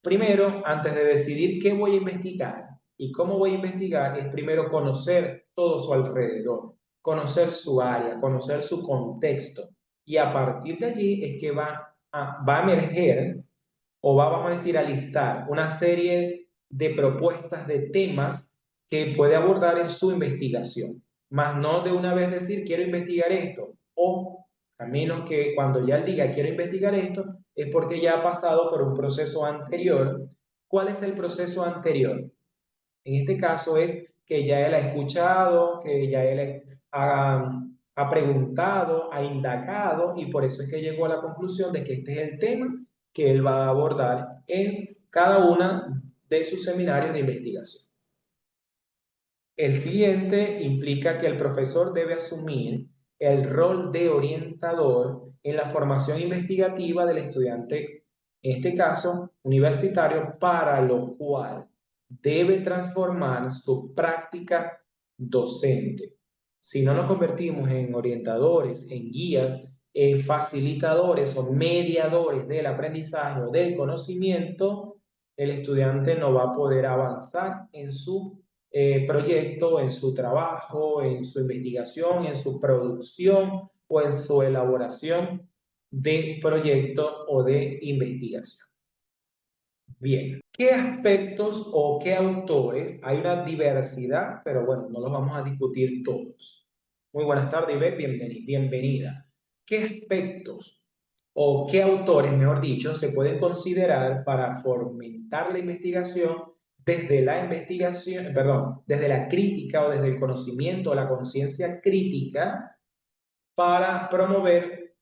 primero, antes de decidir qué voy a investigar y cómo voy a investigar, es primero conocer todo su alrededor, conocer su área, conocer su contexto. Y a partir de allí es que va a emerger o va, vamos a decir, a listar una serie de propuestas de temas que puede abordar en su investigación, más no de una vez decir quiero investigar esto, o a menos que cuando ya él diga quiero investigar esto, es porque ya ha pasado por un proceso anterior. ¿Cuál es el proceso anterior? En este caso es que ya él ha escuchado, que ya él ha preguntado, ha indagado y por eso es que llegó a la conclusión de que este es el tema que él va a abordar en cada una de sus seminarios de investigación. El siguiente implica que el profesor debe asumir el rol de orientador en la formación investigativa del estudiante, en este caso universitario, para lo cual debe transformar su práctica docente. Si no nos convertimos en orientadores, en guías, en facilitadores o mediadores del aprendizaje o del conocimiento, el estudiante no va a poder avanzar en su proyecto, en su trabajo, en su investigación, en su producción o en su elaboración de proyecto o de investigación. Bien, ¿qué aspectos o qué autores? Hay una diversidad, pero bueno, no los vamos a discutir todos. Muy buenas tardes, Ivette, bienvenida. ¿Qué aspectos o qué autores, mejor dicho, se pueden considerar para fomentar la investigación desde la investigación, perdón, desde la crítica o desde el conocimiento o la conciencia crítica para promover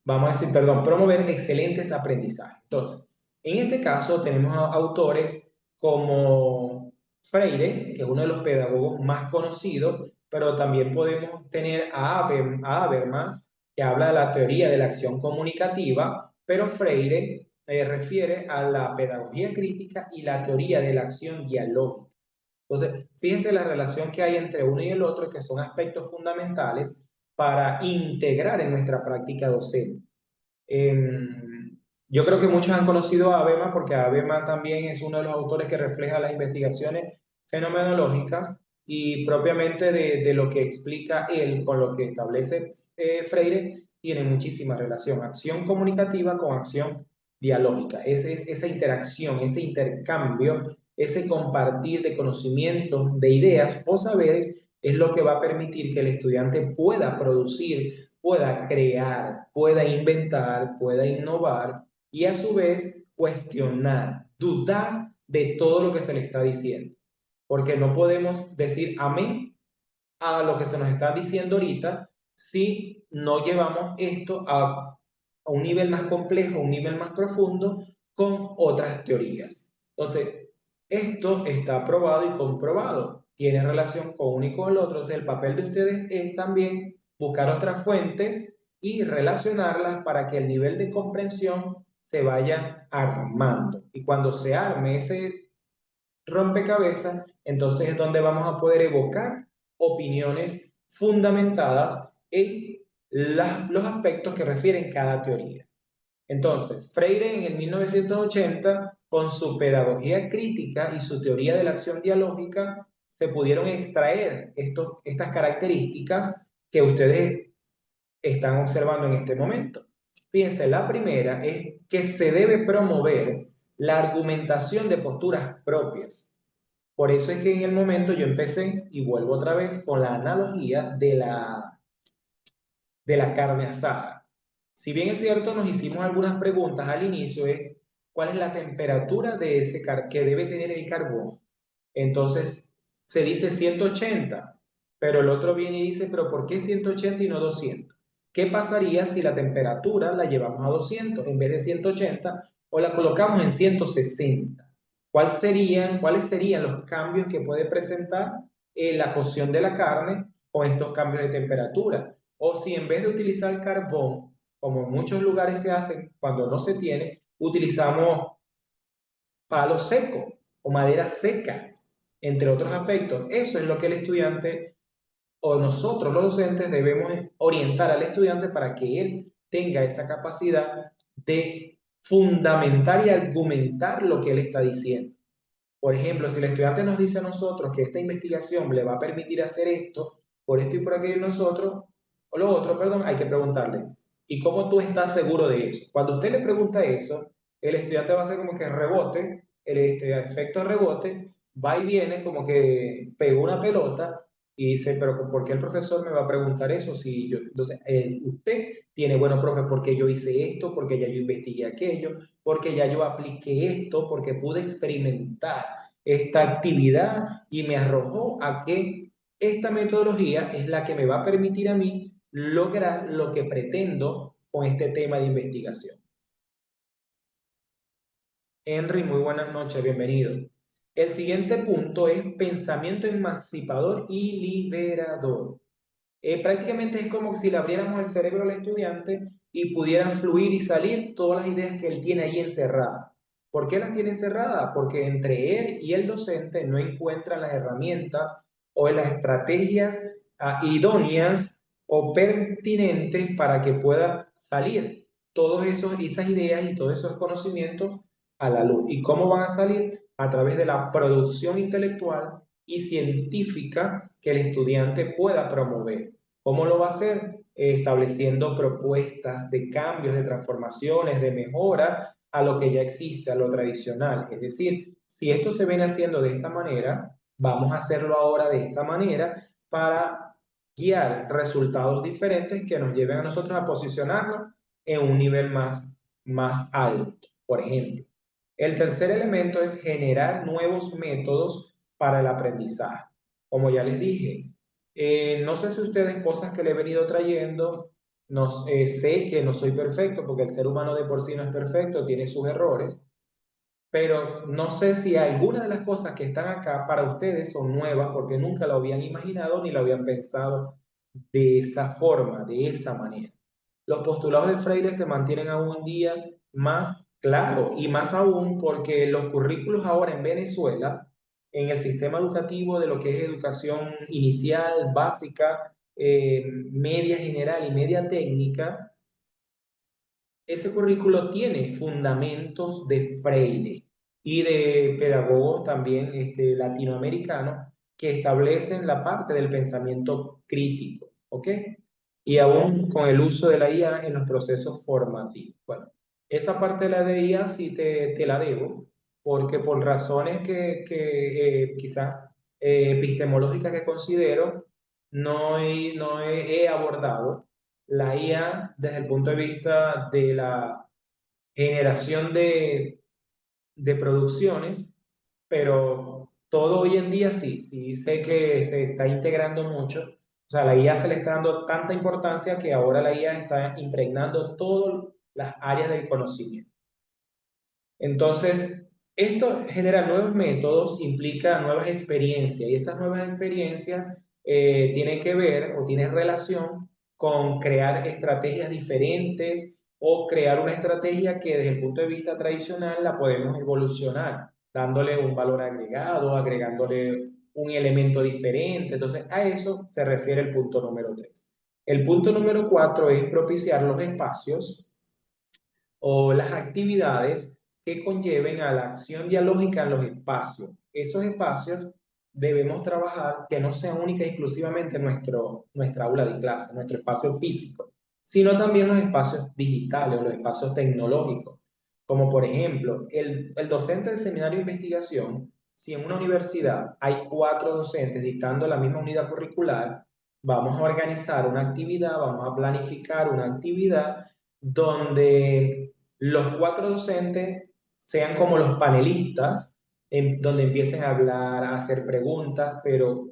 vamos a decir, perdón, promover excelentes aprendizajes? Entonces, en este caso tenemos a autores como Freire, que es uno de los pedagogos más conocidos, pero también podemos tener a Habermas, que habla de la teoría de la acción comunicativa, pero Freire refiere a la pedagogía crítica y la teoría de la acción dialógica. Entonces, fíjense la relación que hay entre uno y el otro, que son aspectos fundamentales para integrar en nuestra práctica docente. Yo creo que muchos han conocido a Habermas porque Habermas también es uno de los autores que refleja las investigaciones fenomenológicas y propiamente de lo que explica él con lo que establece Freire, tiene muchísima relación. Acción comunicativa con acción dialógica. Esa interacción, ese intercambio, ese compartir de conocimientos, de ideas o saberes es lo que va a permitir que el estudiante pueda producir, pueda crear, pueda inventar, pueda innovar y a su vez cuestionar, dudar de todo lo que se le está diciendo. Porque no podemos decir amén a lo que se nos está diciendo ahorita si no llevamos esto a un nivel más complejo, un nivel más profundo con otras teorías. Entonces, esto está probado y comprobado. Tiene relación con uno y con el otro. Entonces, el papel de ustedes es también buscar otras fuentes y relacionarlas para que el nivel de comprensión se vaya armando. Y cuando se arme ese rompecabezas, entonces es donde vamos a poder evocar opiniones fundamentadas en los aspectos que refieren cada teoría. Entonces, Freire en el 1980, con su pedagogía crítica y su teoría de la acción dialógica, se pudieron extraer estas características que ustedes están observando en este momento. Fíjense, la primera es que se debe promover la argumentación de posturas propias. Por eso es que en el momento yo empecé y vuelvo otra vez con la analogía de la carne asada. Si bien es cierto, nos hicimos algunas preguntas al inicio, es cuál es la temperatura de que debe tener el carbón. Entonces, se dice 180, pero el otro viene y dice, pero ¿por qué 180 y no 200? ¿Qué pasaría si la temperatura la llevamos a 200 en vez de 180 o la colocamos en 160? ¿Cuáles serían los cambios que puede presentar la cocción de la carne con estos cambios de temperatura? O si en vez de utilizar carbón, como en muchos lugares se hace cuando no se tiene, utilizamos palo seco o madera seca, entre otros aspectos. Eso es lo que el estudiante o nosotros los docentes debemos orientar al estudiante para que él tenga esa capacidad de fundamentar y argumentar lo que él está diciendo. Por ejemplo, si el estudiante nos dice a nosotros que esta investigación le va a permitir hacer esto, por esto y por aquello, nosotros, o lo otro, perdón, hay que preguntarle, ¿y cómo tú estás seguro de eso? Cuando usted le pregunta eso, el estudiante va a hacer como que rebote, efecto rebote, va y viene como que pegó una pelota y dice, pero ¿por qué el profesor me va a preguntar eso? Si yo, entonces, usted tiene, bueno, profe, porque yo hice esto, porque ya yo investigué aquello, porque ya yo apliqué esto, porque pude experimentar esta actividad y me arrojó a que esta metodología es la que me va a permitir a mí lograr lo que pretendo con este tema de investigación. Henry, muy buenas noches, bienvenido. El siguiente punto es pensamiento emancipador y liberador. Prácticamente es como si le abriéramos el cerebro al estudiante y pudieran fluir y salir todas las ideas que él tiene ahí encerradas. ¿Por qué las tiene encerradas? Porque entre él y el docente no encuentran las herramientas o las estrategias idóneas o pertinentes para que pueda salir todas esas ideas y todos esos conocimientos a la luz. ¿Y cómo van a salir? A través de la producción intelectual y científica que el estudiante pueda promover. ¿Cómo lo va a hacer? Estableciendo propuestas de cambios, de transformaciones, de mejora a lo que ya existe, a lo tradicional. Es decir, si esto se viene haciendo de esta manera, vamos a hacerlo ahora de esta manera para guiar resultados diferentes que nos lleven a nosotros a posicionarnos en un nivel más alto, por ejemplo. El tercer elemento es generar nuevos métodos para el aprendizaje. Como ya les dije, no sé si ustedes cosas que le he venido trayendo, no, sé que no soy perfecto porque el ser humano de por sí no es perfecto, tiene sus errores, pero no sé si algunas de las cosas que están acá para ustedes son nuevas porque nunca lo habían imaginado ni lo habían pensado de esa forma, de esa manera. Los postulados de Freire se mantienen aún un día más claro y más aún porque los currículos ahora en Venezuela, en el sistema educativo de lo que es educación inicial, básica, media general y media técnica, ese currículo tiene fundamentos de Freire y de pedagogos también latinoamericanos que establecen la parte del pensamiento crítico, ¿ok? Y aún con el uso de la IA en los procesos formativos. Bueno, esa parte de la IA sí te la debo, porque por razones que quizás epistemológicas que considero, no he abordado la IA desde el punto de vista de la generación de producciones, pero todo hoy en día sí sé que se está integrando mucho. O sea, la IA se le está dando tanta importancia que ahora la IA está impregnando todas las áreas del conocimiento. Entonces, esto genera nuevos métodos, implica nuevas experiencias y esas nuevas experiencias tienen que ver o tienen relación con crear estrategias diferentes o crear una estrategia que desde el punto de vista tradicional la podemos evolucionar, dándole un valor agregado, agregándole un elemento diferente. Entonces, a eso se refiere el punto número 3. El punto número 4 es propiciar los espacios o las actividades que conlleven a la acción dialógica en los espacios. Esos espacios debemos trabajar que no sean única y exclusivamente nuestra aula de clase, nuestro espacio físico, sino también los espacios digitales o los espacios tecnológicos. Como por ejemplo, el docente del seminario de investigación, si en una universidad hay 4 docentes dictando la misma unidad curricular, vamos a organizar una actividad, vamos a planificar una actividad donde los 4 docentes sean como los panelistas, donde empiecen a hablar, a hacer preguntas, pero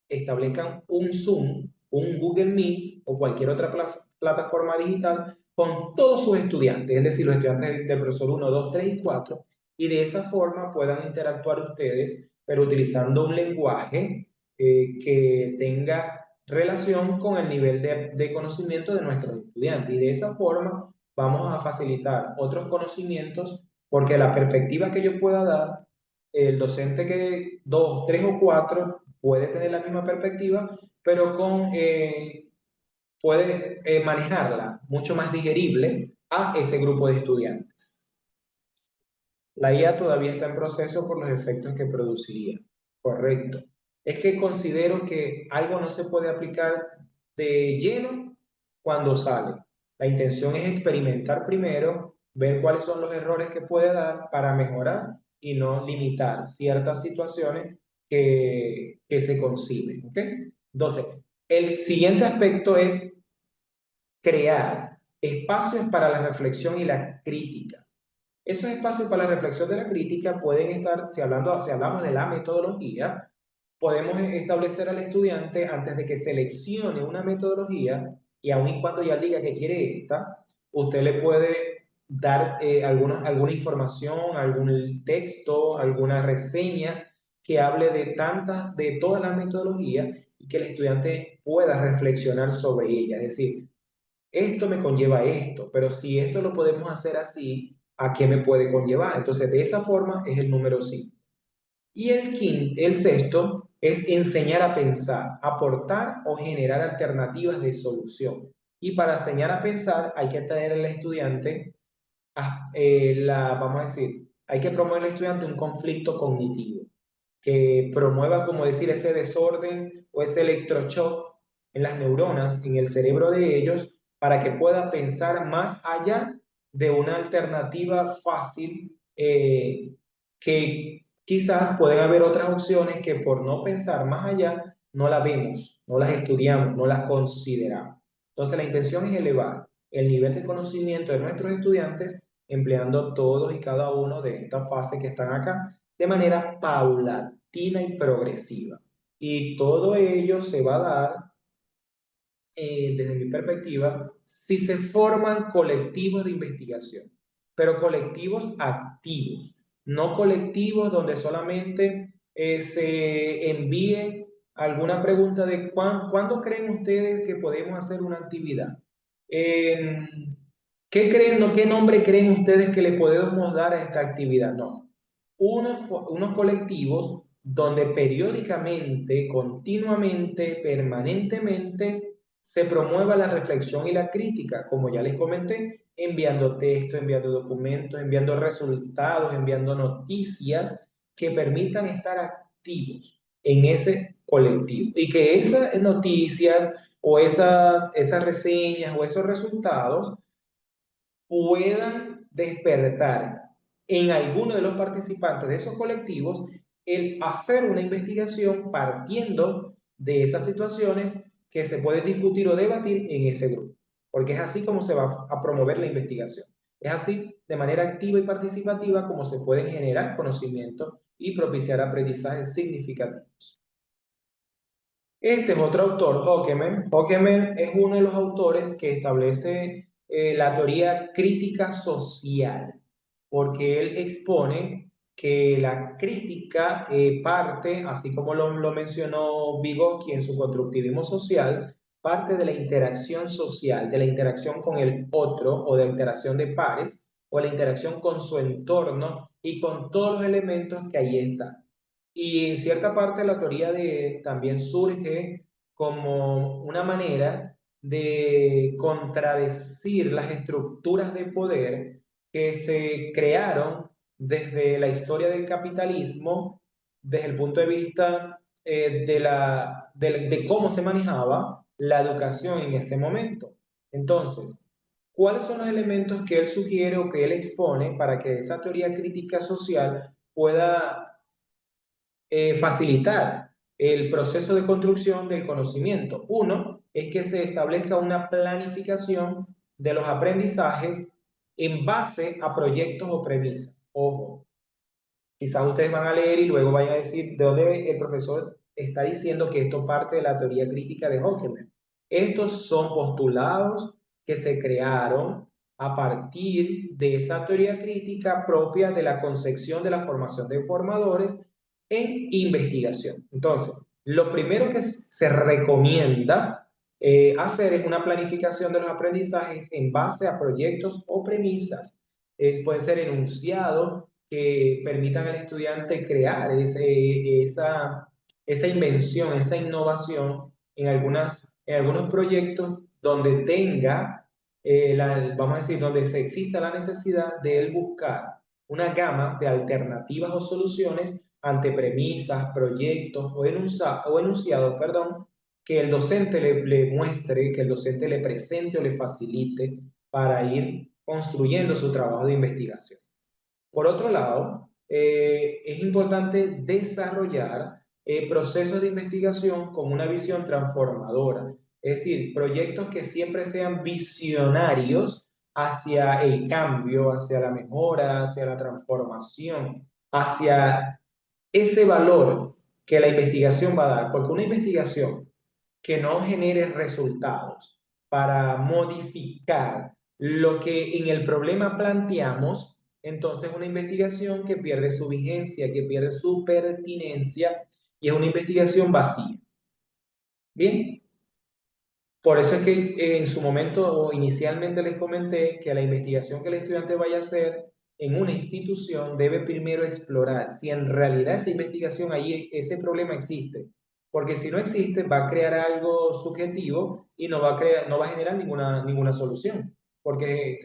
establezcan un Zoom, un Google Meet o cualquier otra plataforma digital con todos sus estudiantes, es decir, los estudiantes del profesor 1, 2, 3 y 4, y de esa forma puedan interactuar ustedes, pero utilizando un lenguaje que tenga relación con el nivel de conocimiento de nuestros estudiantes. Y de esa forma vamos a facilitar otros conocimientos porque la perspectiva que yo pueda dar, el docente que 2, 3 o 4 puede tener la misma perspectiva, pero puede manejarla mucho más digerible a ese grupo de estudiantes. La IA todavía está en proceso por los efectos que produciría. Correcto. Es que considero que algo no se puede aplicar de lleno cuando sale. La intención es experimentar primero, ver cuáles son los errores que puede dar para mejorar y no limitar ciertas situaciones que se conciben. ¿Ok? Entonces, el siguiente aspecto es crear espacios para la reflexión y la crítica. Esos espacios para la reflexión de la crítica pueden estar, si hablamos de la metodología, podemos establecer al estudiante antes de que seleccione una metodología y aun y cuando ya diga que quiere esta, usted le puede dar alguna información, algún texto, alguna reseña que hable de todas las metodologías y que el estudiante pueda reflexionar sobre ella. Es decir, esto me conlleva esto, pero si esto lo podemos hacer así, ¿a qué me puede conllevar? Entonces, de esa forma es el número 5. Y el sexto es enseñar a pensar, aportar o generar alternativas de solución. Y para enseñar a pensar hay que traer al estudiante, vamos a decir, hay que promover al estudiante un conflicto cognitivo que promueva, como decir, ese desorden o ese electroshock en las neuronas, en el cerebro de ellos, para que pueda pensar más allá de una alternativa fácil, que quizás pueden haber otras opciones que por no pensar más allá no las vemos, no las estudiamos, no las consideramos. Entonces la intención es elevar el nivel de conocimiento de nuestros estudiantes empleando todos y cada uno de estas fases que están acá de manera paulatina y progresiva. Y todo ello se va a dar, desde mi perspectiva, si se forman colectivos de investigación, pero colectivos activos, no colectivos donde solamente se envíe alguna pregunta de ¿cuándo creen ustedes que podemos hacer una actividad? Eh, ¿Qué creen o qué nombre creen ustedes que le podemos dar a esta actividad? No, unos colectivos donde periódicamente, continuamente, permanentemente se promueva la reflexión y la crítica, como ya les comenté, enviando textos, enviando documentos, enviando resultados, enviando noticias que permitan estar activos en ese colectivo y que esas noticias o esas reseñas o esos resultados puedan despertar en alguno de los participantes de esos colectivos el hacer una investigación partiendo de esas situaciones que se pueden discutir o debatir en ese grupo, porque es así como se va a promover la investigación. Es así, de manera activa y participativa, como se pueden generar conocimientos y propiciar aprendizajes significativos. Este es otro autor, Hockeman. Hockeman es uno de los autores que establece la teoría crítica social, porque él expone que la crítica parte, así como lo mencionó Vygotsky en su constructivismo social, parte de la interacción social, de la interacción con el otro o de la interacción de pares o la interacción con su entorno y con todos los elementos que ahí están. Y en cierta parte la teoría también surge como una manera de contradecir las estructuras de poder que se crearon desde la historia del capitalismo, desde el punto de vista de cómo se manejaba la educación en ese momento. Entonces, ¿cuáles son los elementos que él sugiere o que él expone para que esa teoría crítica social pueda facilitar el proceso de construcción del conocimiento? Uno es que se establezca una planificación de los aprendizajes en base a proyectos o premisas. Ojo, quizás ustedes van a leer y luego vayan a decir de dónde el profesor está diciendo que esto parte de la teoría crítica de Horkheimer. Estos son postulados que se crearon a partir de esa teoría crítica propia de la concepción de la formación de formadores en investigación. Entonces, lo primero que se recomienda hacer es una planificación de los aprendizajes en base a proyectos o premisas. Pueden ser enunciados que permitan al estudiante crear esa invención, esa innovación en algunos proyectos donde tenga, vamos a decir, donde se exista la necesidad de él buscar una gama de alternativas o soluciones ante premisas, proyectos o enunciados, perdón, que el docente le muestre, que el docente le presente o le facilite para ir construyendo su trabajo de investigación. Por otro lado, es importante desarrollar procesos de investigación con una visión transformadora, es decir, proyectos que siempre sean visionarios hacia el cambio, hacia la mejora, hacia la transformación, hacia ese valor que la investigación va a dar, porque una investigación que no genere resultados para modificar lo que en el problema planteamos, entonces una investigación que pierde su vigencia, que pierde su pertinencia y es una investigación vacía. Bien, por eso es que en su momento o inicialmente les comenté que la investigación que el estudiante vaya a hacer en una institución debe primero explorar si en realidad esa investigación ahí, ese problema existe. Porque si no existe, va a crear algo subjetivo y no va a generar ninguna solución. Porque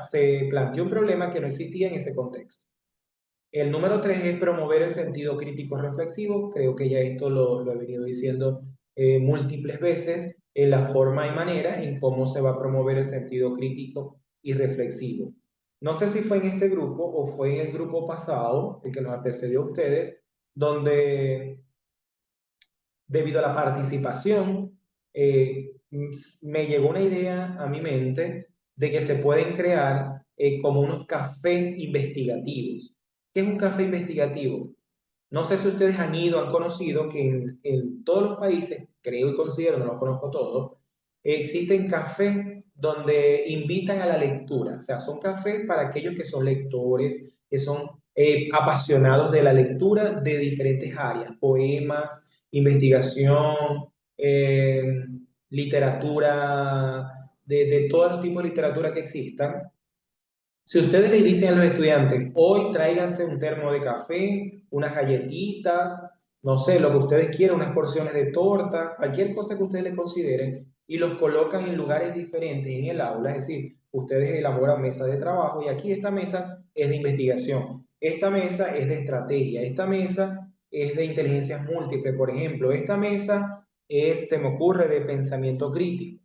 se planteó un problema que no existía en ese contexto. El número 3 es promover el sentido crítico reflexivo. Creo que ya esto lo he venido diciendo múltiples veces, en la forma y manera en cómo se va a promover el sentido crítico y reflexivo. No sé si fue en este grupo o fue en el grupo pasado, el que nos antecedió a ustedes, donde debido a la participación, me llegó una idea a mi mente de que se pueden crear como unos cafés investigativos. ¿Qué es un café investigativo? No sé si ustedes han ido, han conocido que en todos los países, creo y considero, no los conozco todos, existen cafés donde invitan a la lectura. O sea, son cafés para aquellos que son lectores, que son apasionados de la lectura de diferentes áreas, poemas, investigación, literatura, de todos los tipos de literatura que existan. Si ustedes le dicen a los estudiantes, hoy tráiganse un termo de café, unas galletitas, no sé, lo que ustedes quieran, unas porciones de torta, cualquier cosa que ustedes le consideren, y los colocan en lugares diferentes en el aula, es decir, ustedes elaboran mesas de trabajo y aquí esta mesa es de investigación, esta mesa es de estrategia, esta mesa es de inteligencias múltiples, por ejemplo, esta mesa se me ocurre, de pensamiento crítico.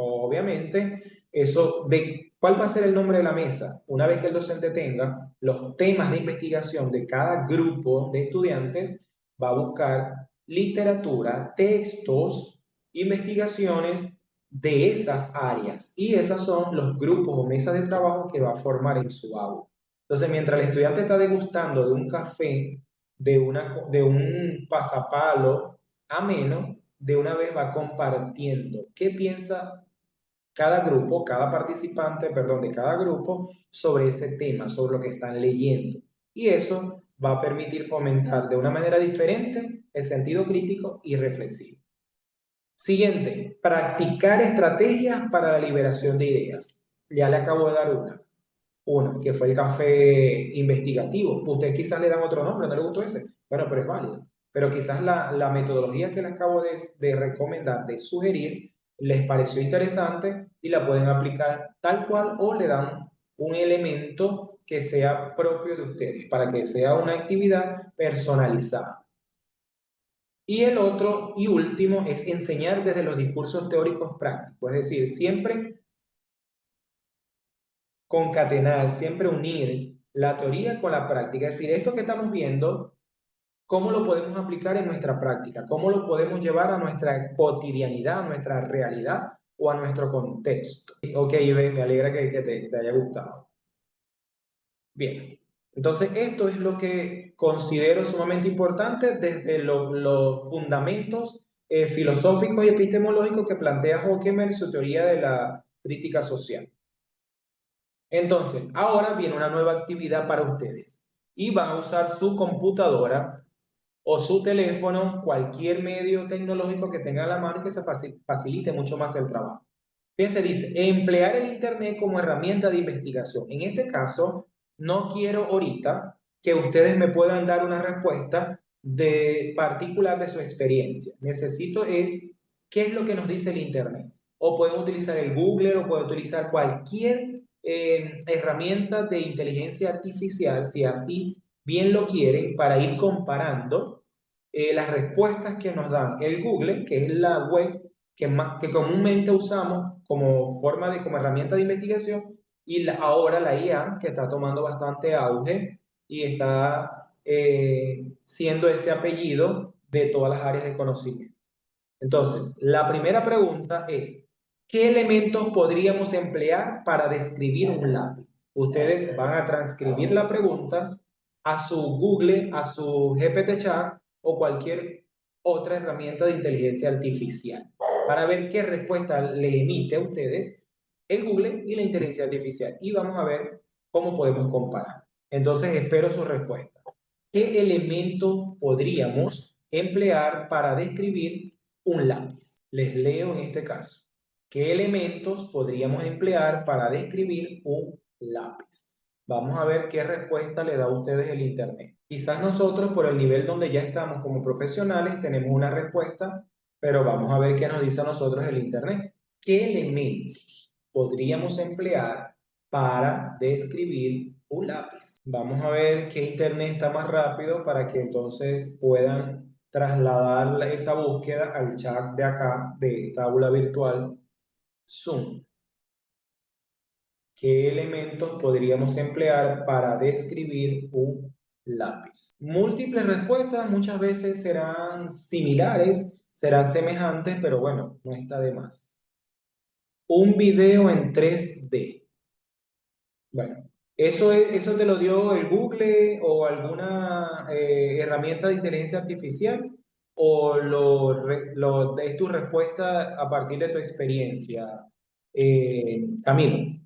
Obviamente, eso de cuál va a ser el nombre de la mesa, una vez que el docente tenga los temas de investigación de cada grupo de estudiantes, va a buscar literatura, textos, investigaciones de esas áreas. Y esas son los grupos o mesas de trabajo que va a formar en su aula. Entonces, mientras el estudiante está degustando de un café, de un pasapalo ameno, de una vez va compartiendo qué piensa cada grupo, cada participante, perdón, de cada grupo sobre ese tema, sobre lo que están leyendo. Y eso va a permitir fomentar de una manera diferente el sentido crítico y reflexivo. Siguiente, practicar estrategias para la liberación de ideas. Ya le acabo de dar unas. Una, que fue el café investigativo. Ustedes quizás le dan otro nombre, no le gustó ese. Bueno, pero es válido. Pero quizás la metodología que les acabo de recomendar, de sugerir, les pareció interesante y la pueden aplicar tal cual o le dan un elemento que sea propio de ustedes para que sea una actividad personalizada. Y el otro y último es enseñar desde los discursos teóricos prácticos, es decir, siempre concatenar, siempre unir la teoría con la práctica. Es decir, esto que estamos viendo, ¿cómo lo podemos aplicar en nuestra práctica? ¿Cómo lo podemos llevar a nuestra cotidianidad, a nuestra realidad o a nuestro contexto? Ok, Ibe, me alegra que te haya gustado. Bien. Entonces, esto es lo que considero sumamente importante desde los fundamentos filosóficos y epistemológicos que plantea Horkheimer en su teoría de la crítica social. Entonces, ahora viene una nueva actividad para ustedes y van a usar su computadora o su teléfono, cualquier medio tecnológico que tengan a la mano y que se facilite mucho más el trabajo. Fíjense, dice, emplear el Internet como herramienta de investigación. En este caso, no quiero ahorita que ustedes me puedan dar una respuesta de particular de su experiencia. Necesito es qué es lo que nos dice el Internet. O pueden utilizar el Google o pueden utilizar cualquier herramienta de inteligencia artificial, si así bien lo quieren, para ir comparando las respuestas que nos dan el Google, que es la web que comúnmente usamos como herramienta de investigación, y ahora la IA, que está tomando bastante auge y está siendo ese apellido de todas las áreas de conocimiento. Entonces, la primera pregunta es, ¿qué elementos podríamos emplear para describir un lápiz? Ustedes van a transcribir la pregunta a su Google, a su GPT Chat o cualquier otra herramienta de inteligencia artificial para ver qué respuesta le emite a ustedes el Google y la inteligencia artificial. Y vamos a ver cómo podemos comparar. Entonces, espero su respuesta. ¿Qué elementos podríamos emplear para describir un lápiz? Les leo en este caso. ¿Qué elementos podríamos emplear para describir un lápiz? Vamos a ver qué respuesta le da a ustedes el Internet. Quizás nosotros, por el nivel donde ya estamos como profesionales, tenemos una respuesta, pero vamos a ver qué nos dice a nosotros el Internet. ¿Qué elementos podríamos emplear para describir un lápiz? Vamos a ver qué Internet está más rápido para que entonces puedan trasladar esa búsqueda al chat de acá, de esta aula virtual Zoom. ¿Qué elementos podríamos emplear para describir un lápiz? Múltiples respuestas muchas veces serán similares, serán semejantes, pero bueno, no está de más. Un video en 3D. Bueno, eso te lo dio el Google o alguna herramienta de inteligencia artificial o es tu respuesta a partir de tu experiencia, Camilo.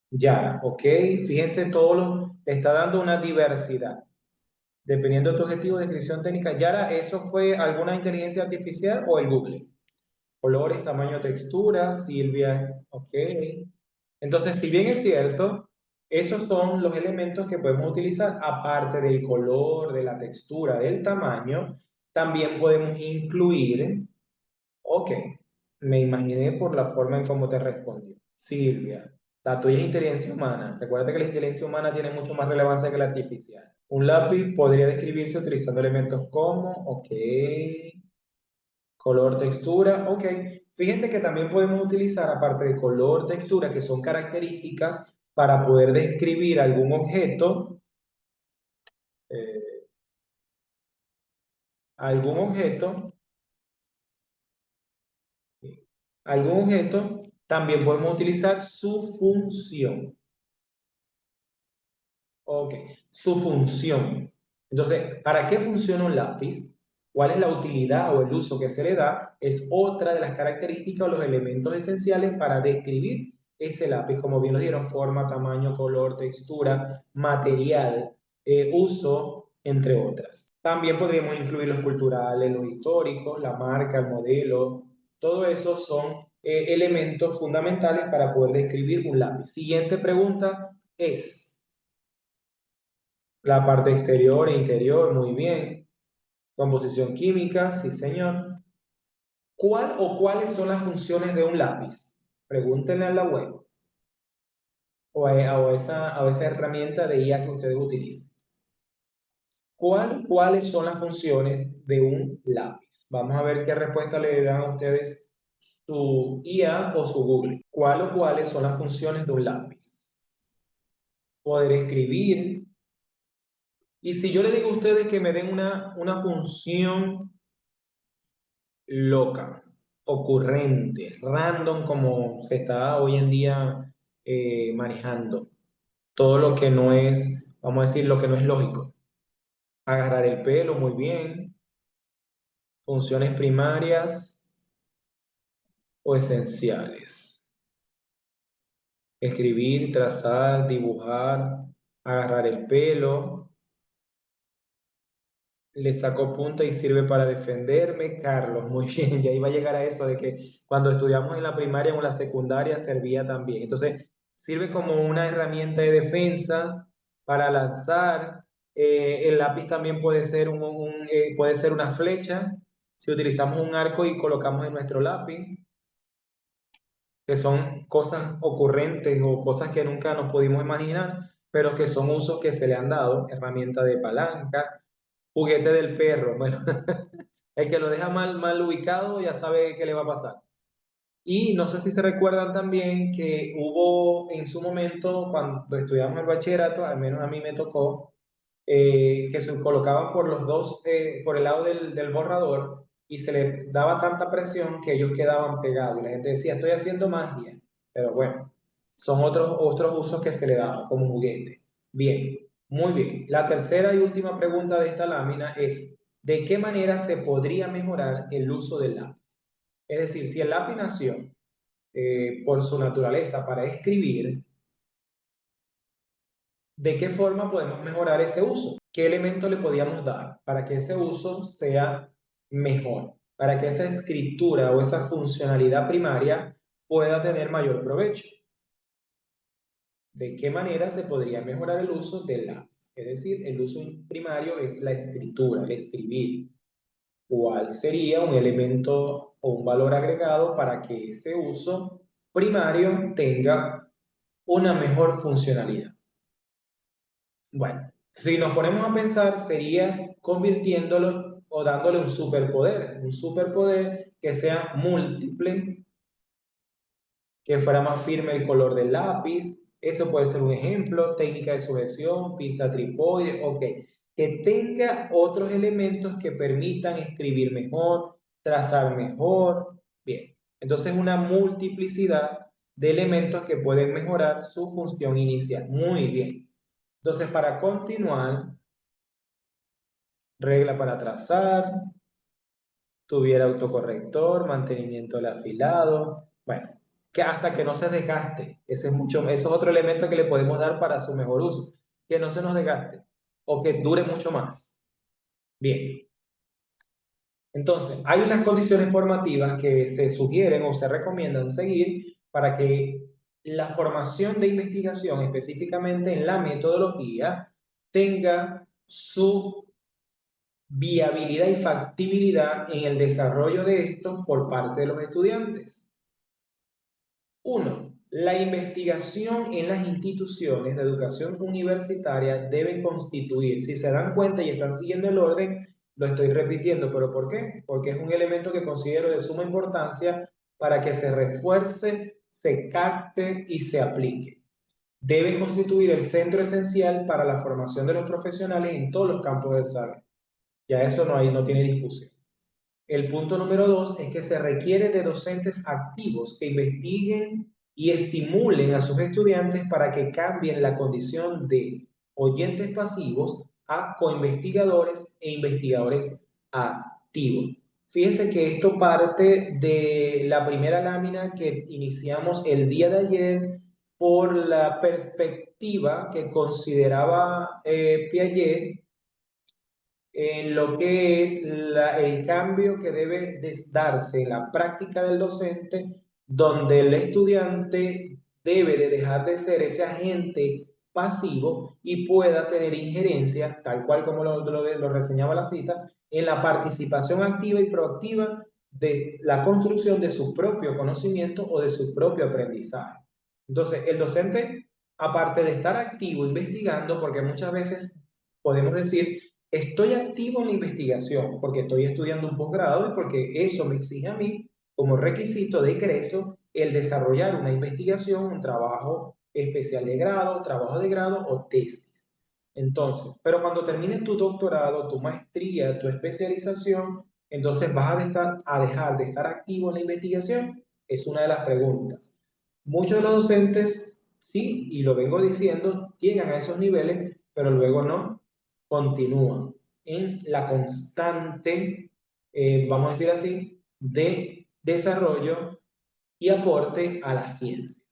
Ya, ok, fíjense, le está dando una diversidad. Dependiendo de tu objetivo de descripción técnica, Yara, ¿eso fue alguna inteligencia artificial o el Google? Colores, tamaño, textura, Silvia, ok. Entonces, si bien es cierto, esos son los elementos que podemos utilizar, aparte del color, de la textura, del tamaño, también podemos incluir, ok, me imaginé por la forma en cómo te respondió. Silvia, la tuya es inteligencia humana. Recuerda que la inteligencia humana tiene mucho más relevancia que la artificial. Un lápiz podría describirse utilizando elementos como, ok, color, textura, ok. Fíjense que también podemos utilizar, aparte de color, textura, que son características para poder describir eh, algún objeto, algún objeto, también podemos utilizar su función. Ok, su función. Entonces, ¿para qué funciona un lápiz? ¿Cuál es la utilidad o el uso que se le da? Es otra de las características o los elementos esenciales para describir ese lápiz, como bien lo dieron, forma, tamaño, color, textura, material, uso, entre otras. También podríamos incluir los culturales, los históricos, la marca, el modelo. Todo eso son elementos fundamentales para poder describir un lápiz. Siguiente pregunta es... La parte exterior e interior, muy bien. Composición química, sí señor. ¿Cuál o cuáles son las funciones de un lápiz? Pregúntenle a la web o esa herramienta de IA que ustedes utilizan. ¿Cuáles son las funciones de un lápiz? Vamos a ver qué respuesta le dan a ustedes su IA o su Google. ¿Cuál o cuáles son las funciones de un lápiz? Poder escribir. Y si yo le digo a ustedes que me den una función loca, ocurrente, random, como se está hoy en día manejando. Todo lo que no es vamos a decir lo que no es lógico. Agarrar el pelo, muy bien. Funciones primarias o esenciales. Escribir, trazar, dibujar, agarrar el pelo. Le sacó punta y sirve para defenderme. Carlos, muy bien, ya iba a llegar a eso de que cuando estudiamos en la primaria o en la secundaria servía también. Entonces, sirve como una herramienta de defensa para lanzar. El lápiz también puede ser, puede ser una flecha. Si utilizamos un arco y colocamos en nuestro lápiz, que son cosas ocurrentes o cosas que nunca nos pudimos imaginar, pero que son usos que se le han dado, herramienta de palanca, juguete del perro. Bueno, el que lo deja mal ubicado ya sabe qué le va a pasar. Y no sé si se recuerdan también que hubo en su momento, cuando estudiamos el bachillerato, al menos a mí me tocó, que se colocaban por los dos, por el lado del borrador, y se les daba tanta presión que ellos quedaban pegados. Y la gente decía, estoy haciendo magia. Pero bueno, son otros usos que se le daban como juguete. Bien, muy bien. La tercera y última pregunta de esta lámina es, ¿de qué manera se podría mejorar el uso del lápiz? Es decir, si el lápiz nació por su naturaleza para escribir, ¿de qué forma podemos mejorar ese uso? ¿Qué elemento le podíamos dar para que ese uso sea mejor? Para que esa escritura o esa funcionalidad primaria pueda tener mayor provecho. ¿De qué manera se podría mejorar el uso del lápiz? Es decir, el uso primario es la escritura, el escribir. ¿Cuál sería un elemento o un valor agregado para que ese uso primario tenga una mejor funcionalidad? Bueno, si nos ponemos a pensar, sería convirtiéndolo o dándole un superpoder que sea múltiple, que fuera más firme el color del lápiz. Eso puede ser un ejemplo, técnica de sujeción, pinza tripoide, ok. Que tenga otros elementos que permitan escribir mejor, trazar mejor. Bien, entonces una multiplicidad de elementos que pueden mejorar su función inicial. Muy bien. Entonces, para continuar, regla para trazar, tuviera autocorrector, mantenimiento del afilado, bueno, que hasta que no se desgaste. Ese es otro elemento que le podemos dar para su mejor uso, que no se nos desgaste o que dure mucho más. Bien, entonces, hay unas condiciones formativas que se sugieren o se recomiendan seguir para que la formación de investigación, específicamente en la metodología, tenga su viabilidad y factibilidad en el desarrollo de estos por parte de los estudiantes. Uno, la investigación en las instituciones de educación universitaria debe constituir, si se dan cuenta y están siguiendo el orden, lo estoy repitiendo, ¿pero por qué? Porque es un elemento que considero de suma importancia para que se refuerce, se capte y se aplique. Debe constituir el centro esencial para la formación de los profesionales en todos los campos del saber. Ya eso no tiene discusión. El punto número 2 es que se requiere de docentes activos que investiguen y estimulen a sus estudiantes para que cambien la condición de oyentes pasivos a coinvestigadores e investigadores activos. Fíjense que esto parte de la primera lámina que iniciamos el día de ayer por la perspectiva que consideraba Piaget en lo que es el cambio que debe darse en la práctica del docente, donde el estudiante debe de dejar de ser ese agente pasivo y pueda tener injerencia, tal cual como lo reseñaba la cita, en la participación activa y proactiva de la construcción de su propio conocimiento o de su propio aprendizaje. Entonces, el docente, aparte de estar activo investigando, porque muchas veces podemos decir, estoy activo en la investigación porque estoy estudiando un posgrado y porque eso me exige a mí como requisito de ingreso el desarrollar una investigación, un trabajo especial de grado, trabajo de grado o tesis. Entonces, pero cuando termines tu doctorado, tu maestría, tu especialización, entonces vas a dejar de estar activo en la investigación. Es una de las preguntas. Muchos de los docentes, sí, y lo vengo diciendo, llegan a esos niveles pero luego no continúan en la constante, vamos a decir así, de desarrollo y aporte a la ciencia.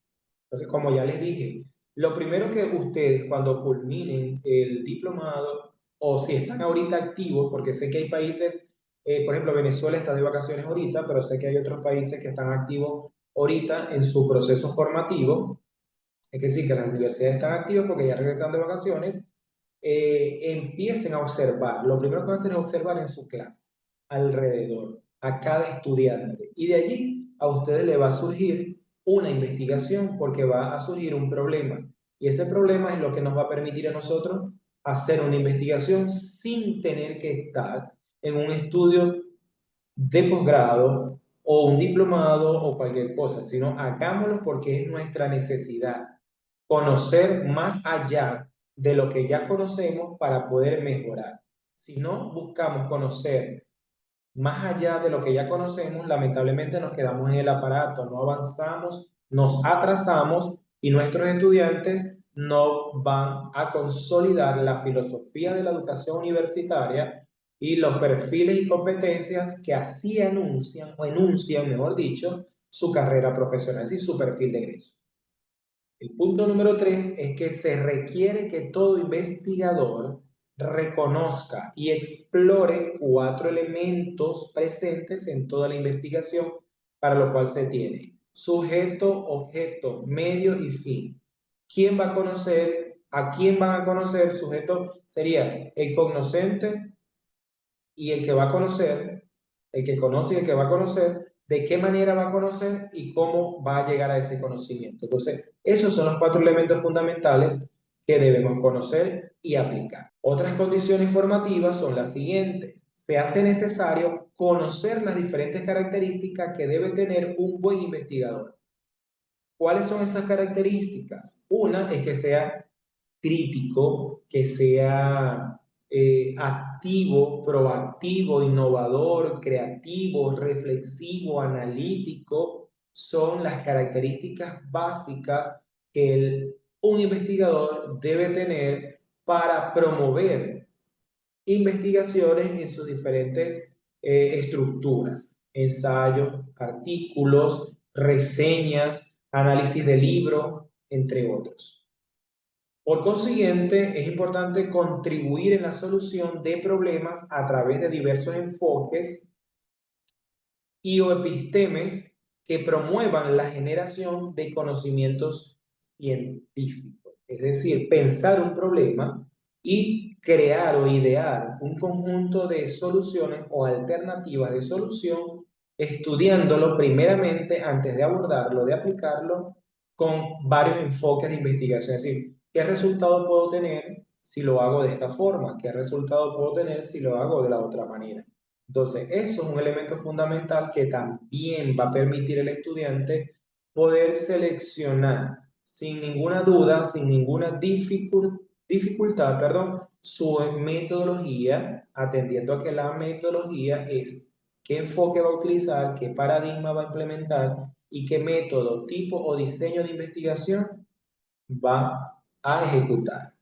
Entonces, como ya les dije, lo primero que ustedes cuando culminen el diplomado o si están ahorita activos, porque sé que hay países, por ejemplo, Venezuela está de vacaciones ahorita, pero sé que hay otros países que están activos ahorita en su proceso formativo, es decir, que las universidades están activas porque ya regresan de vacaciones, empiecen a observar. Lo primero que van a hacer es observar en su clase, alrededor, a cada estudiante. Y de allí a ustedes le va a surgir una investigación porque va a surgir un problema. Y ese problema es lo que nos va a permitir a nosotros hacer una investigación sin tener que estar en un estudio de posgrado o un diplomado o cualquier cosa, sino hagámoslo porque es nuestra necesidad conocer más allá de lo que ya conocemos para poder mejorar. Si no buscamos conocer más allá de lo que ya conocemos, lamentablemente nos quedamos en el aparato, no avanzamos, nos atrasamos y nuestros estudiantes no van a consolidar la filosofía de la educación universitaria y los perfiles y competencias que así anuncian o enuncian, mejor dicho, su carrera profesional, es decir, su perfil de egreso. El punto número 3 es que se requiere que todo investigador reconozca y explore 4 elementos presentes en toda la investigación para lo cual se tiene sujeto, objeto, medio y fin. ¿Quién va a conocer? ¿A quién van a conocer? Sujeto sería el cognoscente y el que va a conocer, el que conoce y el que va a conocer, de qué manera va a conocer y cómo va a llegar a ese conocimiento. Entonces, esos son los 4 elementos fundamentales que debemos conocer y aplicar. Otras condiciones formativas son las siguientes. Se hace necesario conocer las diferentes características que debe tener un buen investigador. ¿Cuáles son esas características? Una es que sea crítico, que sea activo, proactivo, innovador, creativo, reflexivo, analítico, son las características básicas que un investigador debe tener para promover investigaciones en sus diferentes estructuras, ensayos, artículos, reseñas, análisis de libros, entre otros. Por consiguiente, es importante contribuir en la solución de problemas a través de diversos enfoques y o epistemes que promuevan la generación de conocimientos científicos. Es decir, pensar un problema y crear o idear un conjunto de soluciones o alternativas de solución, estudiándolo primeramente antes de abordarlo, de aplicarlo con varios enfoques de investigación. Es decir, ¿qué resultado puedo tener si lo hago de esta forma? ¿Qué resultado puedo tener si lo hago de la otra manera? Entonces, eso es un elemento fundamental que también va a permitir al estudiante poder seleccionar sin ninguna duda, sin ninguna dificultad, perdón, su metodología, atendiendo a que la metodología es qué enfoque va a utilizar, qué paradigma va a implementar y qué método, tipo o diseño de investigación va a ejecutar.